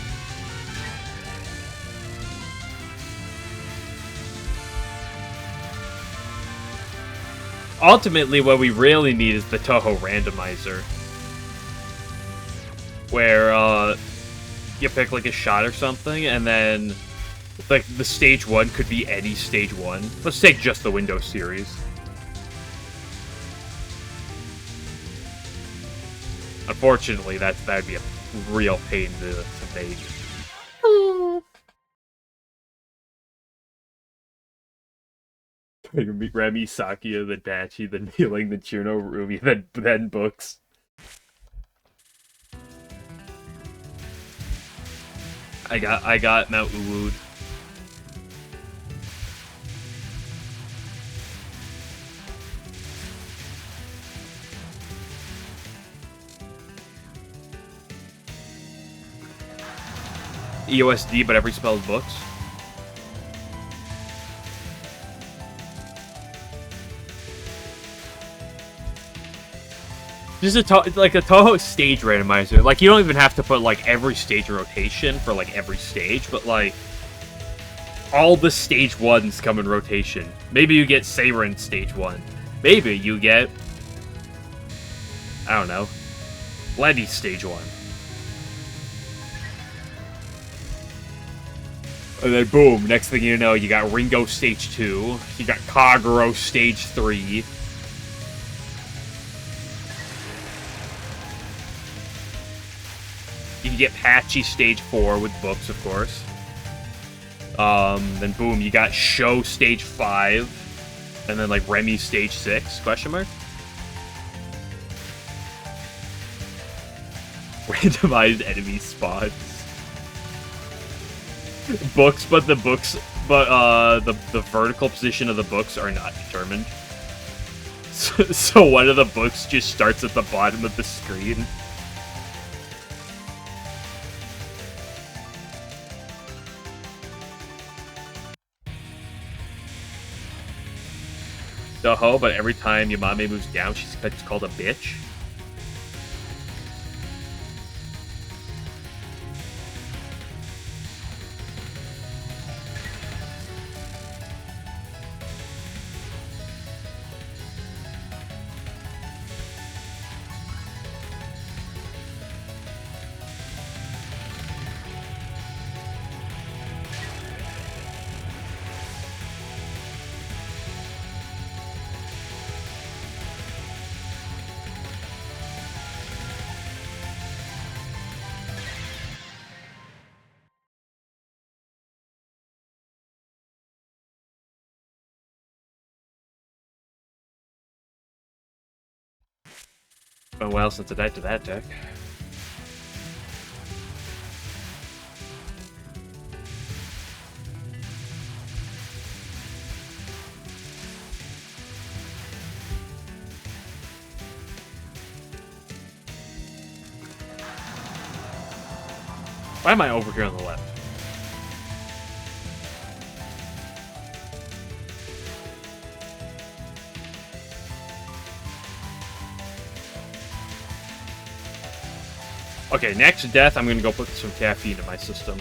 Ultimately, what we really need is the Touhou randomizer. Where, you pick like a shot or something, and then like the stage 1 could be any stage 1. Let's take just the Windows series. Unfortunately, that'd be a real pain to make. Remy, Sakia, then Dachi, then Kneeling, then Chuno, Rumi, then Books. I got Mount Uwud. EOSD, but every spell is books. Just like a Touhou stage randomizer. Like, you don't even have to put, like, every stage rotation for, like, every stage, but, like, all the stage 1s come in rotation. Maybe you get Seiren stage 1. Maybe you get, I don't know, Letty stage 1. And then boom, next thing you know, you got Ringo stage 2, you got Kagero stage 3. You can get Patchy stage 4 with books, of course. Then boom, you got Show stage 5, and then like Remy stage 6, question mark? Randomized enemy spawns. Books, but the vertical position of the books are not determined. So one of the books just starts at the bottom of the screen. Touhou, but every time Yamame moves down, she's called a bitch. been a while since I died to that deck. Why am I over here on the left? Okay, next death, I'm gonna go put some caffeine in my system.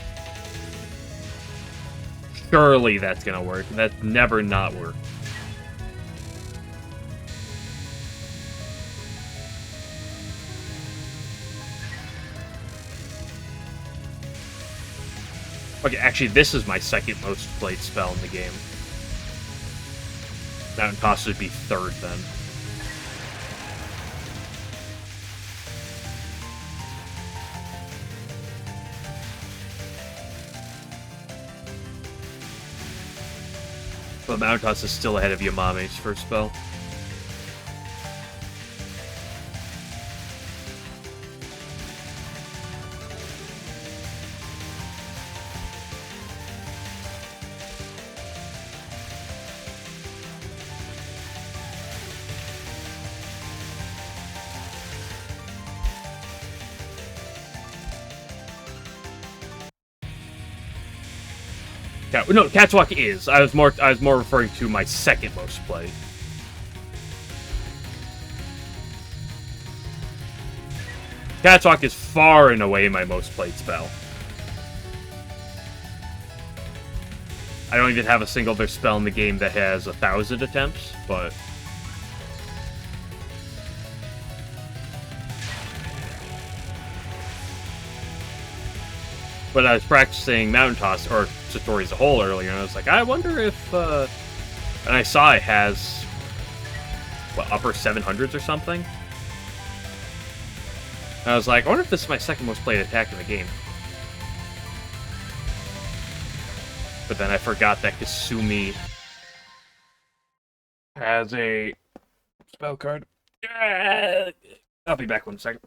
Surely that's gonna work. That's never not worked. Okay, actually, this is my second most played spell in the game. That would possibly be third, then. But Mountain Toss is still ahead of Yamame's first spell. No, Cat's Walk is. I was more referring to my second most played. Cat's Walk is far and away my most played spell. I don't even have a single other spell in the game that has 1,000 attempts, but I was practicing Mountain Toss, or Satori as a whole earlier, and I was like, I wonder if, and I saw it has, what, upper 700s or something? And I was like, I wonder if this is my second most played attack in the game. But then I forgot that Kasumi has a spell card. I'll be back one second.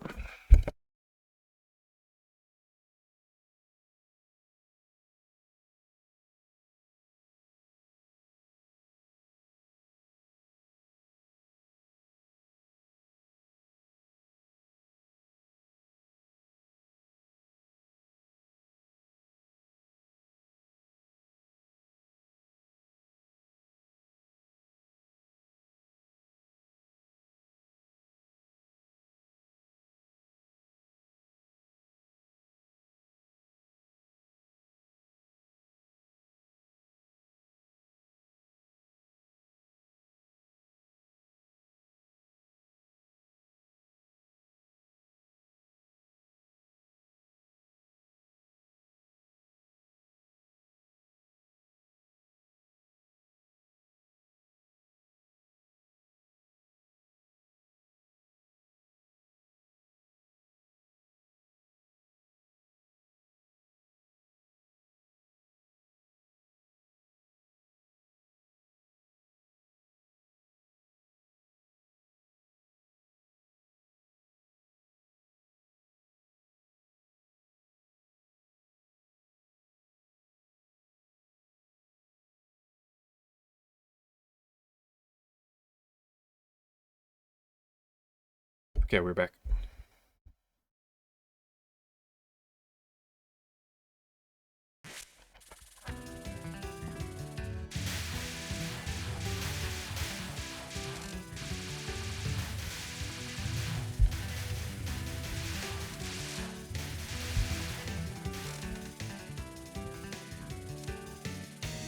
Okay, we're back.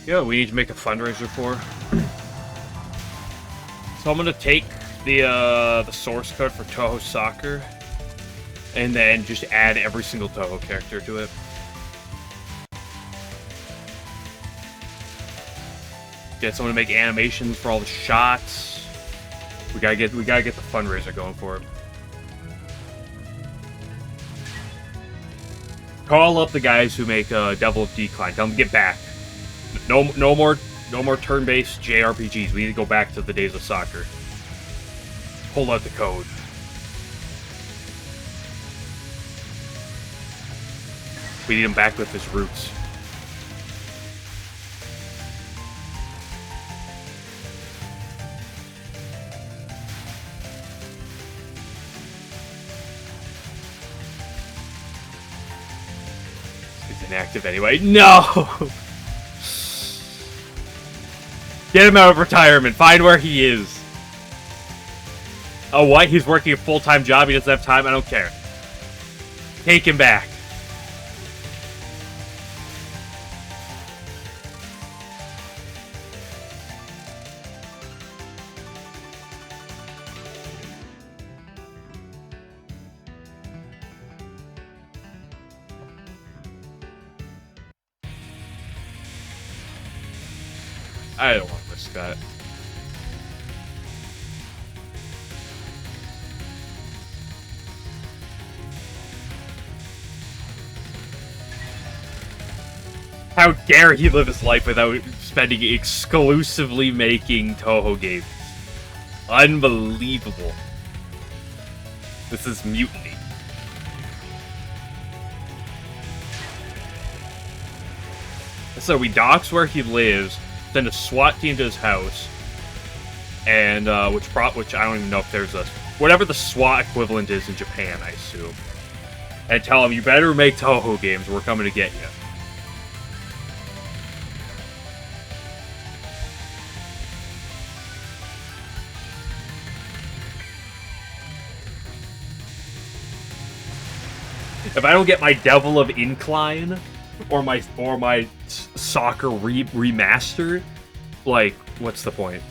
Yeah, we need to make a fundraiser for. So I'm gonna take the source code for Touhou Soccer, and then just add every single Touhou character to it. Get someone to make animations for all the shots. We gotta get the fundraiser going for it. Call up the guys who make Devil of Decline. Tell them to get back. No more turn-based JRPGs. We need to go back to the days of soccer. Pull out the code. We need him back with his roots. He's inactive anyway. No! Get him out of retirement. Find where he is. Oh, what? He's working a full-time job. He doesn't have time. I don't care. Take him back. I don't want to risk that. How dare he live his life without spending exclusively making Touhou games? Unbelievable. This is mutiny. So we dox where he lives, send a SWAT team to his house, and which I don't even know if there's a whatever the SWAT equivalent is in Japan, I assume, and tell him you better make Touhou games. We're coming to get you. If I don't get my Devil of Incline or my soccer remastered, like, what's the point?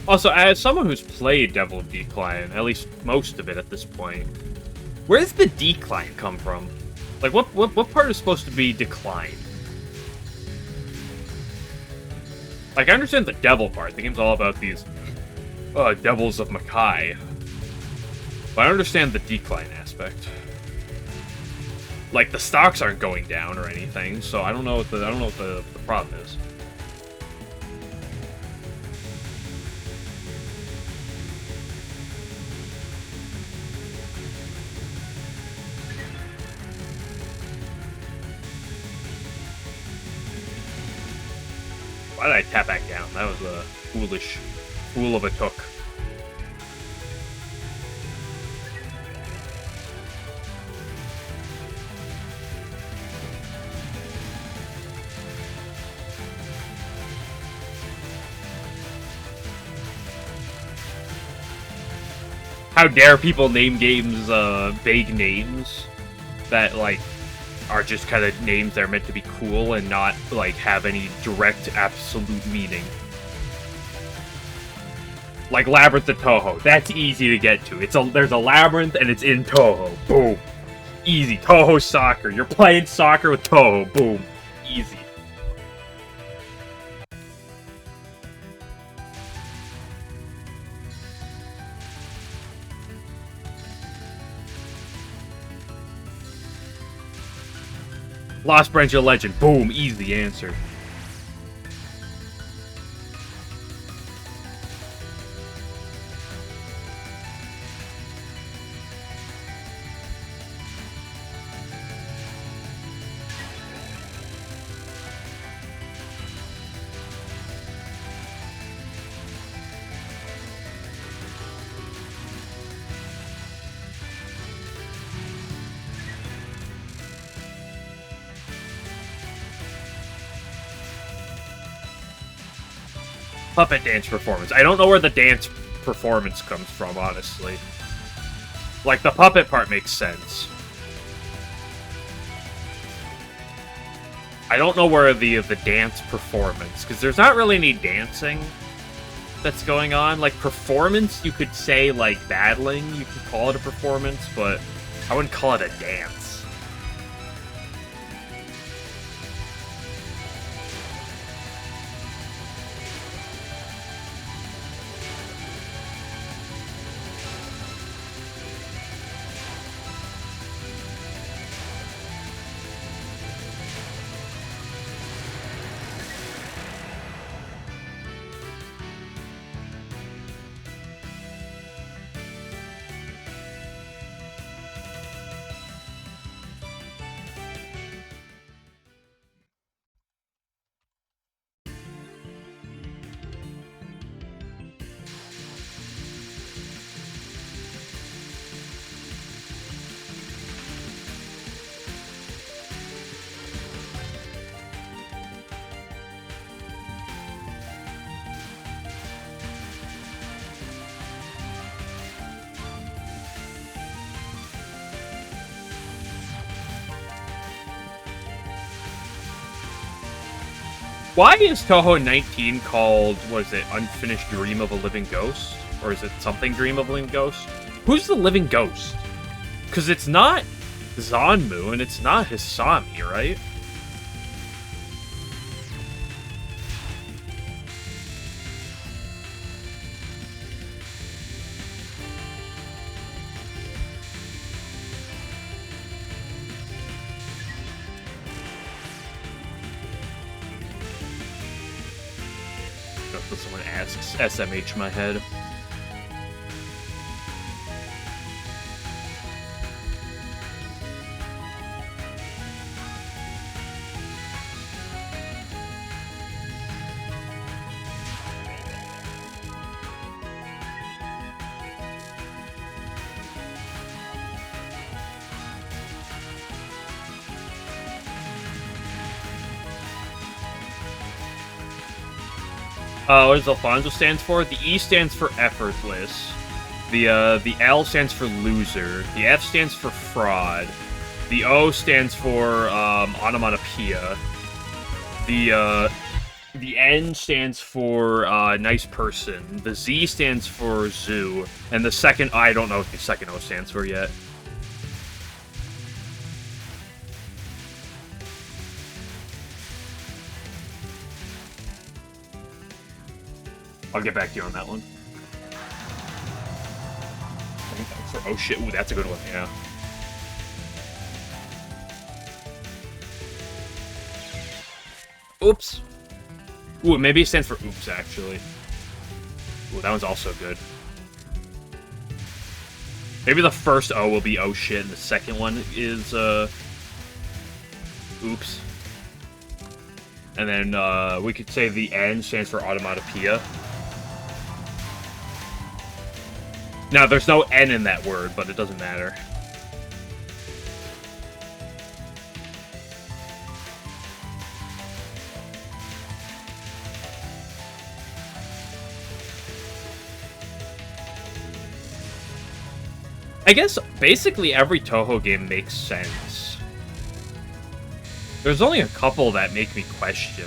Also, as someone who's played Devil of Decline, at least most of it at this point, where does the decline come from? Like, what part is supposed to be decline? Like, I understand the devil part. The game's all about these devils of Makai. But I understand the decline aspect. Like, the stocks aren't going down or anything, so I don't know what the problem is. Why did I tap back down? That was a fool of a took. How dare people name games vague names that, like, are just kind of names that are meant to be cool and not, like, have any direct, absolute meaning. Like Labyrinth of Touhou. That's easy to get to. There's a labyrinth and it's in Touhou. Boom. Easy. Touhou soccer. You're playing soccer with Touhou. Boom. Easy. Lost Branch of Legend. Boom. Easy answer. Puppet dance performance. I don't know where the dance performance comes from, honestly. Like, the puppet part makes sense. I don't know where the dance performance, because there's not really any dancing that's going on. Like, performance, you could say, like, battling, you could call it a performance, but I wouldn't call it a dance. Why is Touhou 19 called, what is it, Unfinished Dream of a Living Ghost? Or is it something Dream of a Living Ghost? Who's the living ghost? Because it's not Zanmu and it's not Hisami, right? Someone asks, SMH my head. What does Alfonso stands for? The E stands for effortless. The L stands for loser. The F stands for fraud. The O stands for onomatopoeia. The N stands for nice person. The Z stands for zoo. And the second, I don't know what the second O stands for yet. I'll get back to you on that one. Oh shit, ooh, that's a good one, yeah. Oops. Ooh, maybe it stands for oops, actually. Ooh, that one's also good. Maybe the first O will be oh shit, and the second one is, oops. And then, we could say the N stands for onomatopoeia. Now, there's no N in that word, but it doesn't matter. I guess, basically every Touhou game makes sense. There's only a couple that make me question.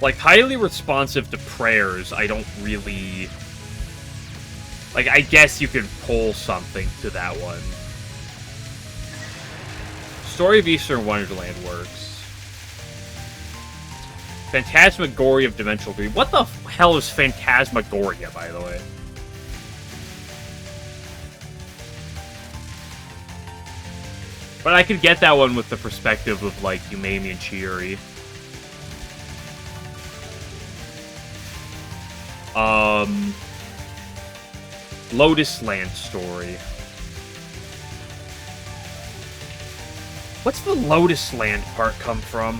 Like, highly responsive to prayers, I don't really... Like, I guess you could pull something to that one. Story of Eastern Wonderland works. Phantasmagoria of Dimensional Dream. What the hell is Phantasmagoria, by the way? But I could get that one with the perspective of, like, Umami and Chiuri. Lotus Land story. What's the Lotus Land part come from?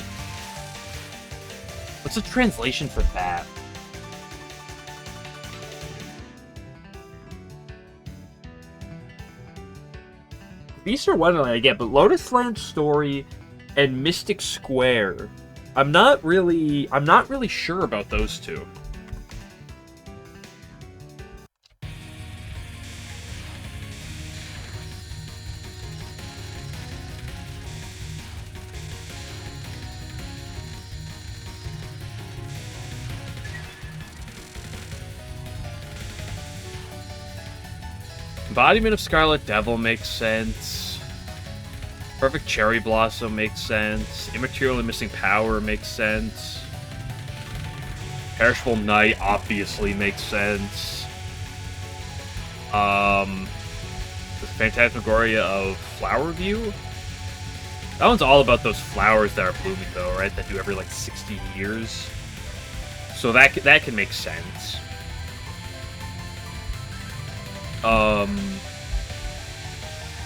What's the translation for that? Eastern Wonderland I get, but Lotus Land story and Mystic Square, I'm not really sure about those two. Embodiment of Scarlet Devil makes sense. Perfect Cherry Blossom makes sense. Immaterial and Missing Power makes sense. Perishable Night obviously makes sense. The Phantasmagoria of Flower View? That one's all about those flowers that are blooming though, right? That do every like 60 years. So that can make sense.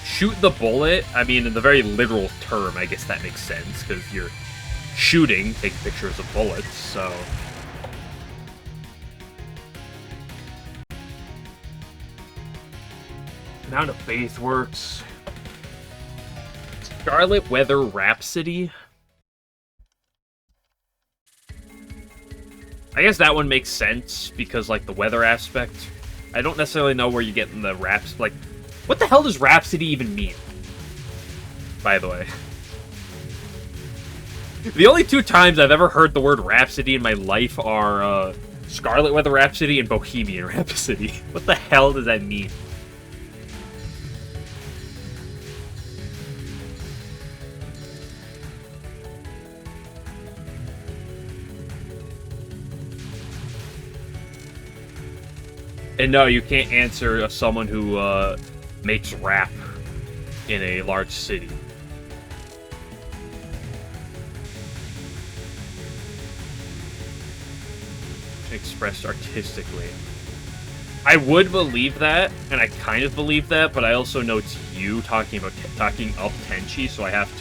Shoot the bullet. I mean, in the very literal term, I guess that makes sense, because you're shooting, take pictures of bullets, so... Mount of Faith works. Scarlet Weather Rhapsody? I guess that one makes sense, because, like, the weather aspect... I don't necessarily know where you're getting the raps. Like, what the hell does Rhapsody even mean? By the way. The only two times I've ever heard the word Rhapsody in my life are Scarlet Weather Rhapsody and Bohemian Rhapsody. What the hell does that mean? And no, you can't answer someone who makes rap in a large city. Expressed artistically. I would believe that, and I kind of believe that, but I also know it's you talking up Tenchi, so I have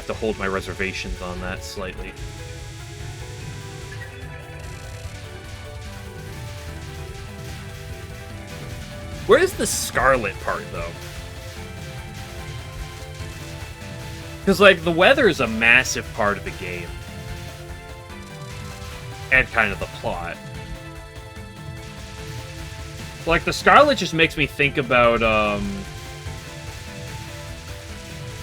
to hold my reservations on that slightly. Where is the Scarlet part, though? Because, like, the weather is a massive part of the game. And kind of the plot. Like, the Scarlet just makes me think about,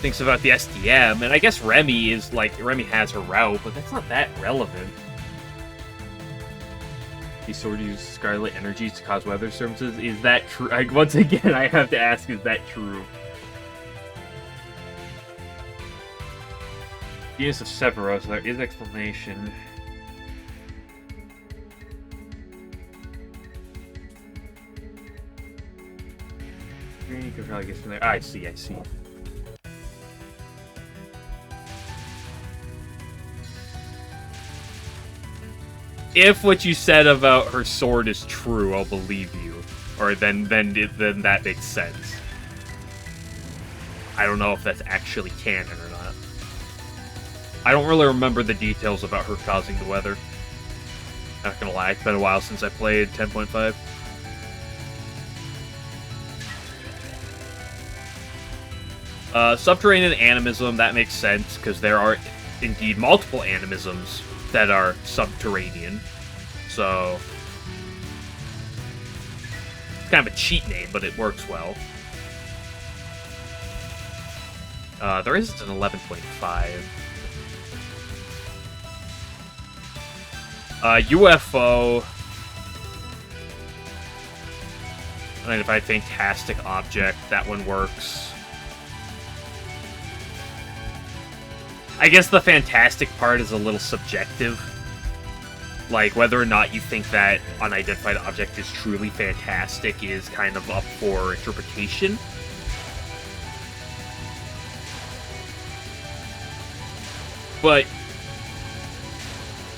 thinks about the SDM, and I guess Remy is, like, Remy has her route, but that's not that relevant. He sort of uses Scarlet energies to cause weather disturbances. Is that true? Once again, I have to ask, is that true? Venus of Sephiroth, there is an explanation. You could probably get from there. I see. If what you said about her sword is true, I'll believe you. Or then that makes sense. I don't know if that's actually canon or not. I don't really remember the details about her causing the weather. Not gonna lie, it's been a while since I played 10.5. Subterranean animism, that makes sense, because there are indeed multiple animisms that are subterranean. So, it's kind of a cheat name, but it works well. There isn't an 11.5. UFO. Identified fantastic object. That one works. I guess the fantastic part is a little subjective. Like, whether or not you think that unidentified object is truly fantastic is kind of up for interpretation. But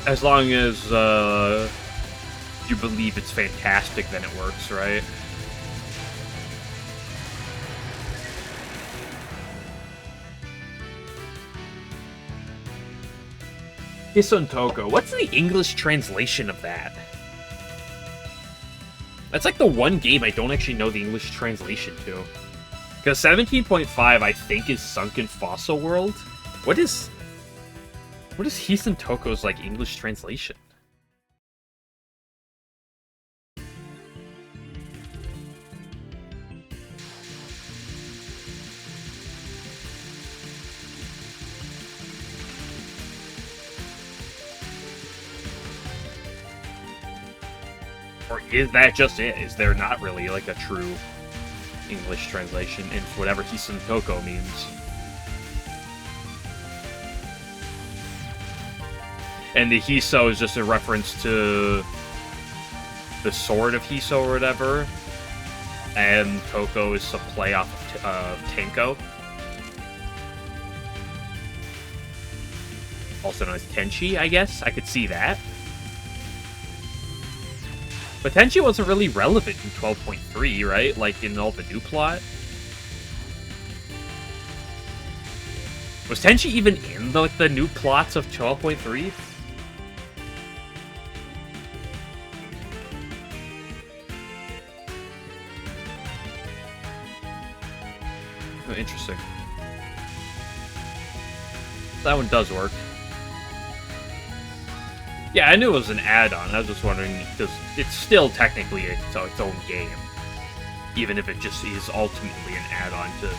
as long as you believe it's fantastic, then it works, right? Hisontoko. What's the English translation of that? That's like the one game I don't actually know the English translation to. Because 17.5, I think, is Sunken Fossil World. What is Hisontoko's, like, English translation? Or is that just it? Is there not really, like, a true English translation in whatever Hisontoko means? And the Hiso is just a reference to the sword of Hiso or whatever. And Toko is a play off of Tenko. Also known as Tenchi, I guess. I could see that. But Tenchi wasn't really relevant in 12.3, right? Like, in all the new plot. Was Tenchi even in the new plots of 12.3? Oh, interesting. That one does work. Yeah, I knew it was an add-on. I was just wondering, because it's still technically its own game. Even if it just is ultimately an add-on to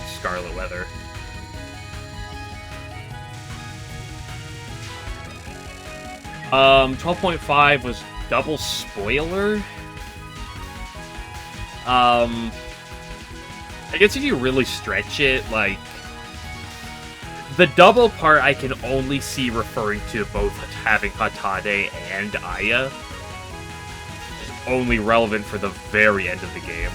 Scarlet Weather. 12.5 was double spoiler. I guess if you really stretch it, like, the double part I can only see referring to both having Hatade and Aya. It's only relevant for the very end of the game.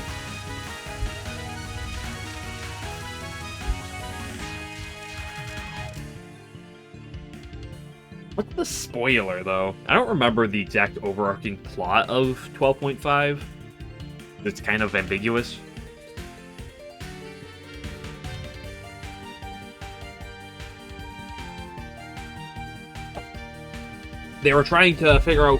What's the spoiler, though? I don't remember the exact overarching plot of 12.5. It's kind of ambiguous. They were trying to figure out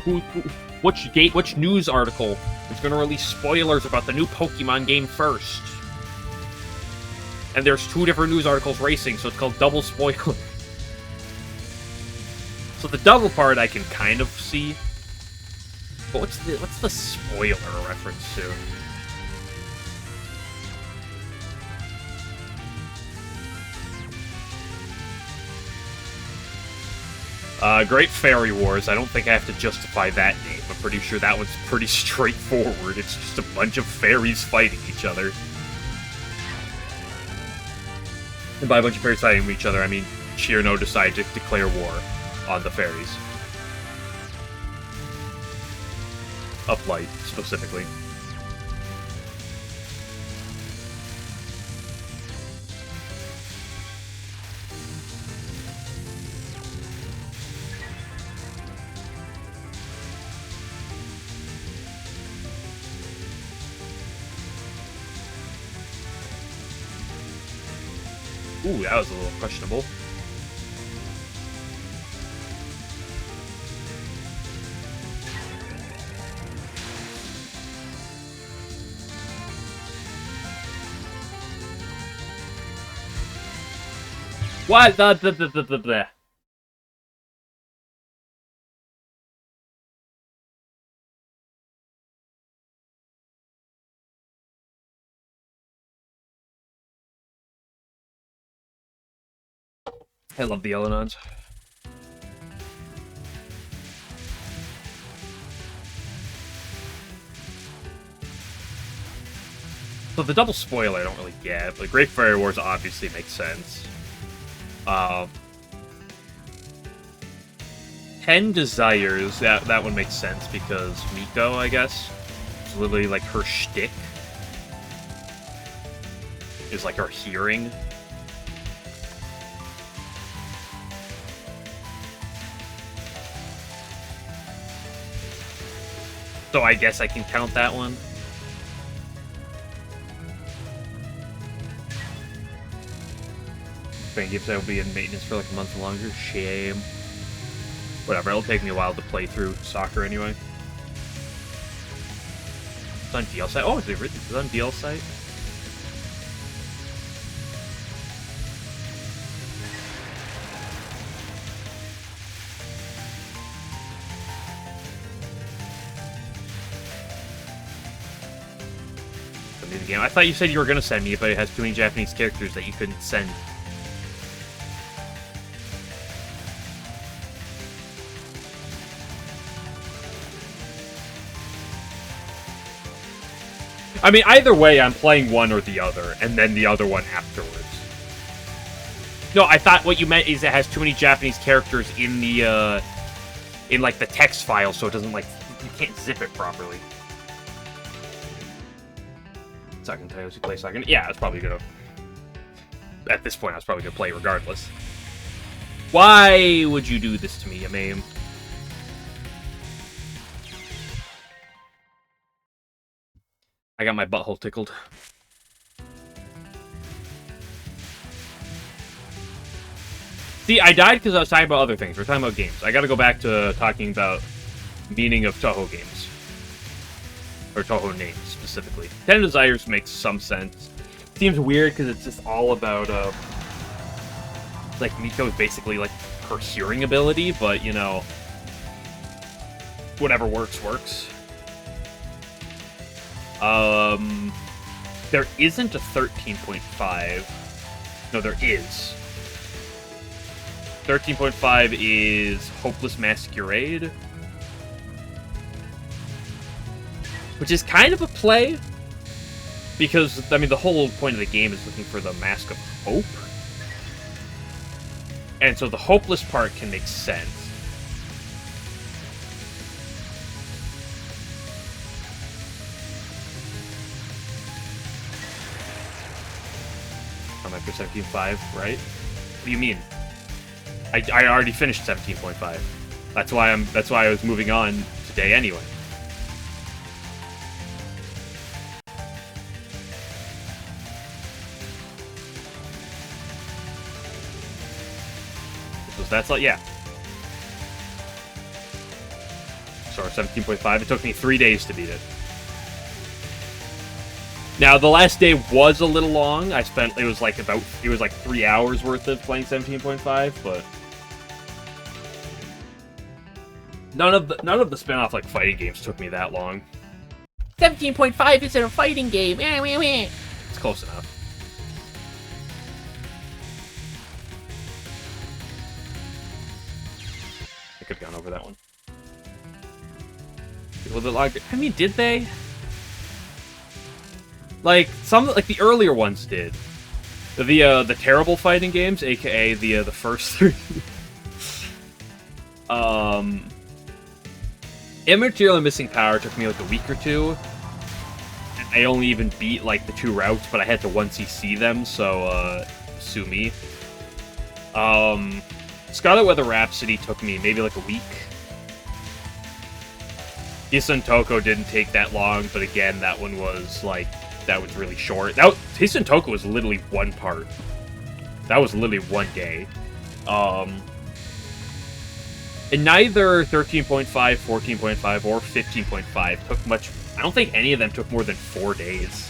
which news article is going to release spoilers about the new Pokemon game first. And there's 2 different news articles racing, so it's called double spoiler. So the double part I can kind of see. But what's the spoiler reference to? Great Fairy Wars. I don't think I have to justify that name. I'm pretty sure that one's pretty straightforward. It's just a bunch of fairies fighting each other. And by a bunch of fairies fighting each other, I mean Shirno decided to declare war on the fairies. Of light, specifically. Ooh, that was a little questionable. What the I love the LNNs. So the double spoiler I don't really get, but Great Fairy Wars obviously makes sense. 10 Desires, that one makes sense because Miko, I guess, is literally like her shtick. Is like her hearing. So I guess I can count that one. Fan games that will be in maintenance for like a month longer. Shame. Whatever, it'll take me a while to play through soccer anyway. It's on DL site. Oh, is it on DL site? The game. I thought you said you were gonna send me, but it has too many Japanese characters that you couldn't send. I mean, either way, I'm playing one or the other, and then the other one afterwards. No, I thought what you meant is it has too many Japanese characters in the, in, like, the text file, so it doesn't, like, you can't zip it properly. Second Tales you play second. Yeah, I was probably gonna... At this point, I was probably gonna play regardless. Why would you do this to me, Yamame? I got my butthole tickled. See, I died because I was talking about other things. We're talking about games. I gotta go back to talking about meaning of Touhou games. Or Touhou names, specifically. 10 Desires makes some sense. Seems weird because it's just all about, like, Miko is basically, like, her hearing ability, but, you know, whatever works, works. There isn't a 13.5. No, there is. 13.5 is Hopeless Masquerade, which is kind of a play, because, I mean, the whole point of the game is looking for the Mask of Hope, and so the hopeless part can make sense. I'm after 17.5, right? What do you mean? I already finished 17.5. That's why I was moving on today anyway. That's like, yeah. Sorry, 17.5. It took me 3 days to beat it. Now, the last day was a little long. It was like 3 hours worth of playing 17.5, but none of the spin-off like fighting games took me that long. 17.5 isn't a fighting game. It's close enough. I could have gone over that one. I mean, did they? Like the earlier ones did. The terrible fighting games, aka the first three. Immaterial and Missing Power took me like a week or two. I only even beat like the 2 routes, but I had to 1cc them, so sue me. Scarlet Weather Rhapsody took me maybe like a week. Hisun Toko didn't take that long, but again, that one was really short. Hisun Toko was literally one part. That was literally 1 day. And neither 13.5, 14.5, or 15.5 took much. I don't think any of them took more than 4 days.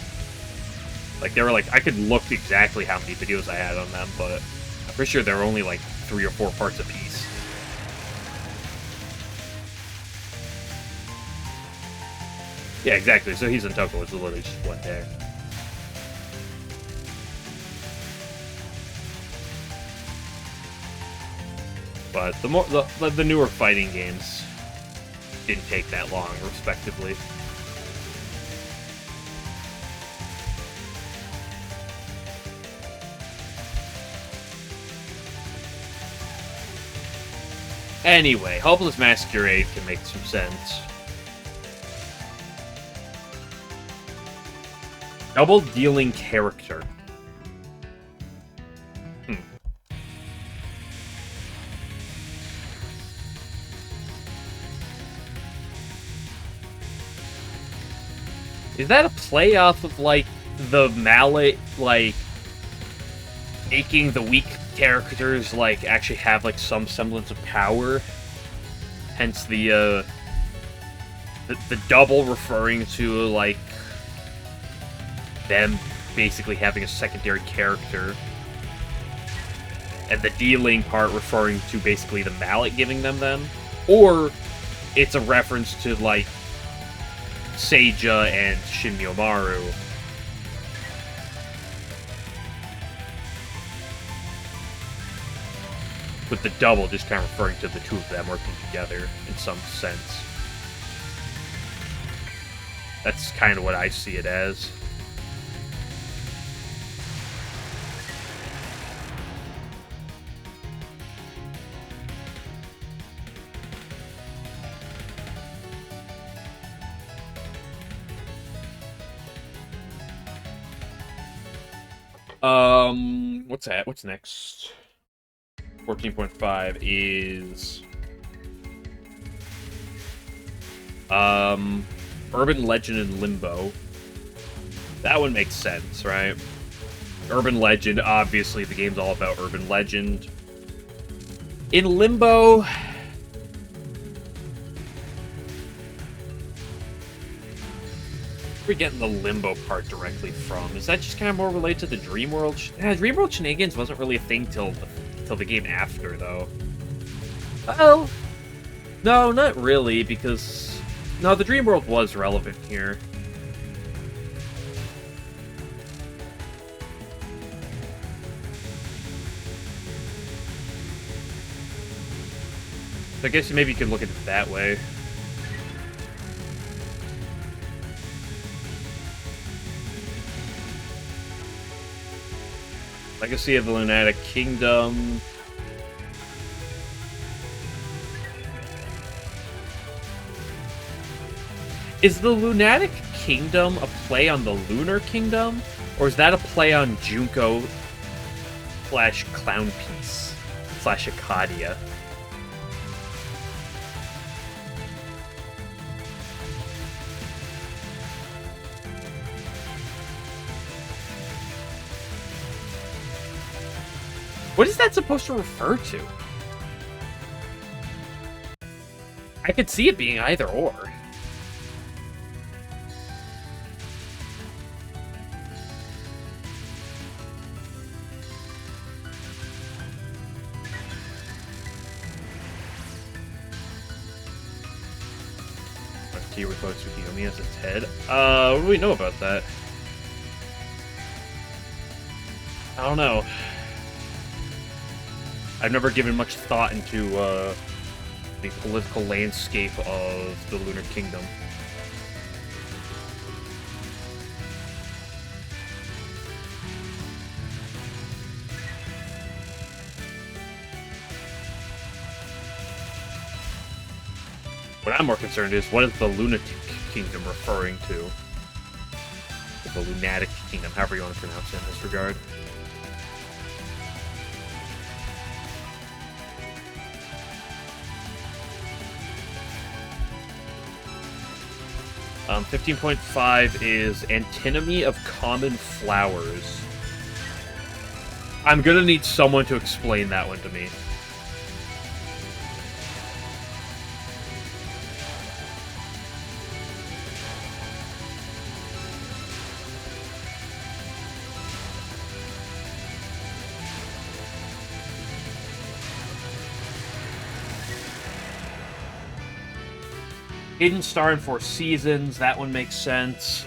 Like, they were like, I could look exactly how many videos I had on them, but I'm pretty sure they were only like 3 or 4 parts apiece. Yeah, exactly. So Hisun Toko was literally just 1 day. But the newer fighting games didn't take that long, respectively. Anyway, Hopeless Masquerade can make some sense. Double dealing character. Is that a play off of, like, the mallet, like, making the weak characters, like, actually have, like, some semblance of power? Hence the double referring to, like, them basically having a secondary character. And the dealing part referring to basically the mallet giving them? Or it's a reference to, like, Seija and Shin Myomaru. With the double just kind of referring to the two of them working together in some sense. That's kind of what I see it as. What's that? What's next? 14.5 is Urban Legend and Limbo. That one makes sense, right? Urban Legend, obviously the game's all about Urban Legend. In Limbo, we're getting the Limbo part directly from. Is that just kind of more related to the Dreamworld? Dreamworld Shenanigans wasn't really a thing till the game after, though. Well, no, not really, because no, the Dreamworld was relevant here. I guess maybe you could look at it that way. Legacy of the Lunatic Kingdom. Is the Lunatic Kingdom a play on the Lunar Kingdom? Or is that a play on Junko / Clown Piece / Acadia? What is that supposed to refer to? I could see it being either or. With Tsukiyomi as its head. What do we know about that? I don't know. I've never given much thought into the political landscape of the Lunar Kingdom. What I'm more concerned is, what is the Lunatic Kingdom referring to? The Lunatic Kingdom, however you want to pronounce it in this regard. Um, 15.5 is Antinomy of Common Flowers. I'm gonna need someone to explain that one to me. Hidden Star in 4 Seasons, that one makes sense.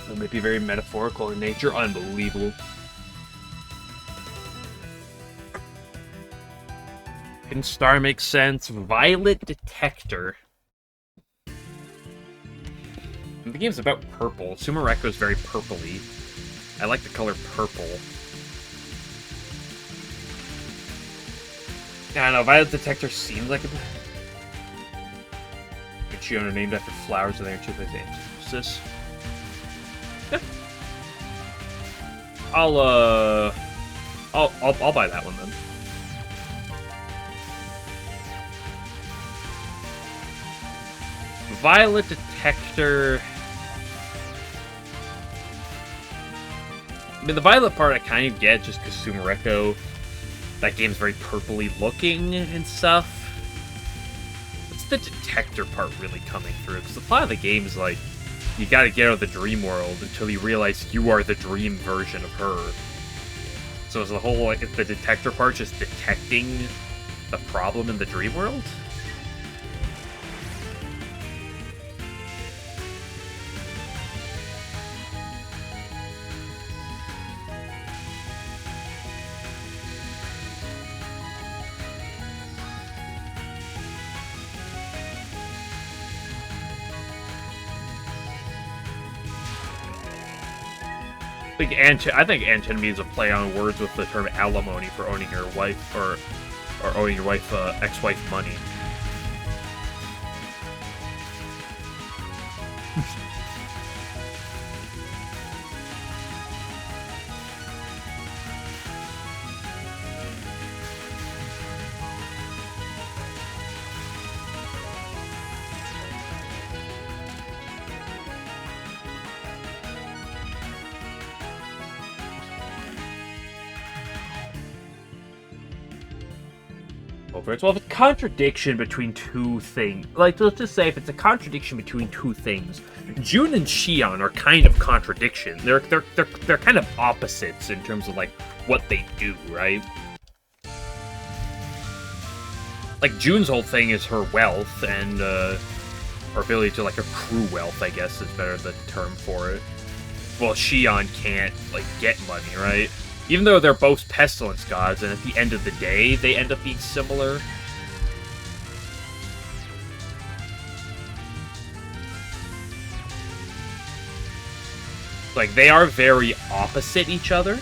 It may be very metaphorical in nature. Unbelievable. Hidden Star makes sense. Violet Detector. The game's about purple. Sumereko is very purpley. I like the color purple. I don't know, Violet Detector seems like a Chiona named after flowers in there too, but antithesis. Yeah. I'll buy that one then. Violet Detector. I mean, the Violet part I kind of get just because Sumereko. That game's very purpley looking and stuff. What's the detector part really coming through? Because the plot of the game is like, you gotta get out of the dream world until you realize you are the dream version of her. So is the whole, like, the detector part just detecting the problem in the dream world? I think antinomy is a play on words with the term alimony for owning your wife or owing your wife ex-wife money. Well, if it's a contradiction between two things, like, let's just say if it's a contradiction between two things, Jun and Xion are kind of contradictions. They're kind of opposites in terms of, like, what they do, right? Like, Jun's whole thing is her wealth and, her ability to, like, accrue wealth, I guess is better the term for it. well, Xion can't, like, get money, right? Even though they're both pestilence gods, and at the end of the day, they end up being similar. Like, they are very opposite each other.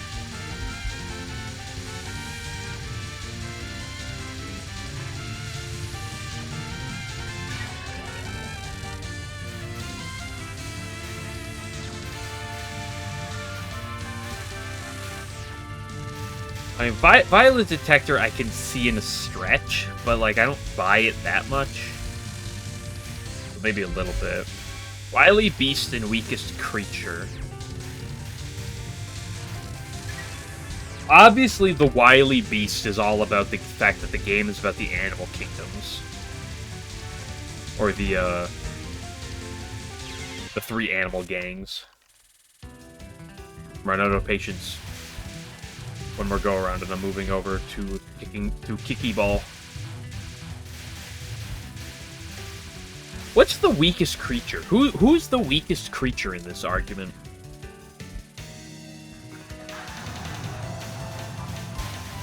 I mean, Violet Detector I can see in a stretch, but, like, I don't buy it that much. Maybe a little bit. Wily Beast and Weakest Creature. Obviously, the Wily Beast is all about the fact that the game is about the animal kingdoms. Or the 3 animal gangs. Run out of patience. One more go around, and I'm moving over to Kiki Ball. What's the weakest creature? Who's the weakest creature in this argument?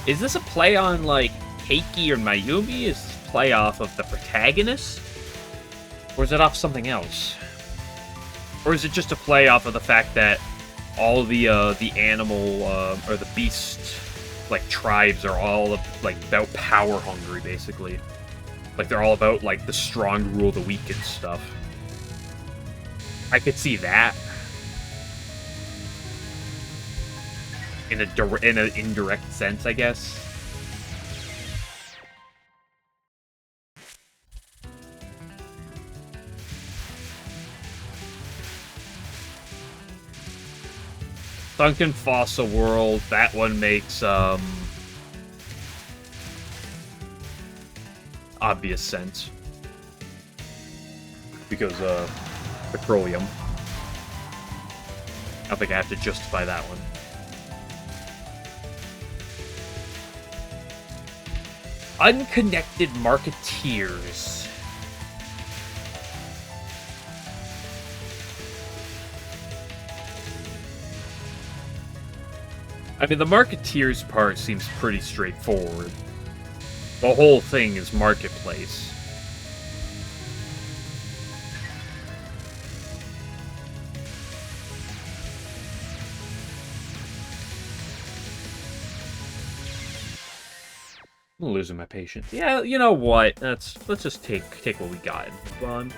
Is this a play on, like, Keiki or Mayumi? Is this a play off of the protagonist? Or is it off something else? Or is it just a play off of the fact that all the animal, or the beast, like, tribes are all, like, about power hungry, basically. Like, they're all about, like, the strong rule the weak and stuff. I could see that. In an indirect sense, I guess. Sunken Fossil World, that one makes, obvious sense. Because, petroleum. I don't think I have to justify that one. Unconnected Marketeers. I mean, the Marketeers part seems pretty straightforward. The whole thing is Marketplace. I'm losing my patience. Yeah, you know what? Let's just take what we got and move on.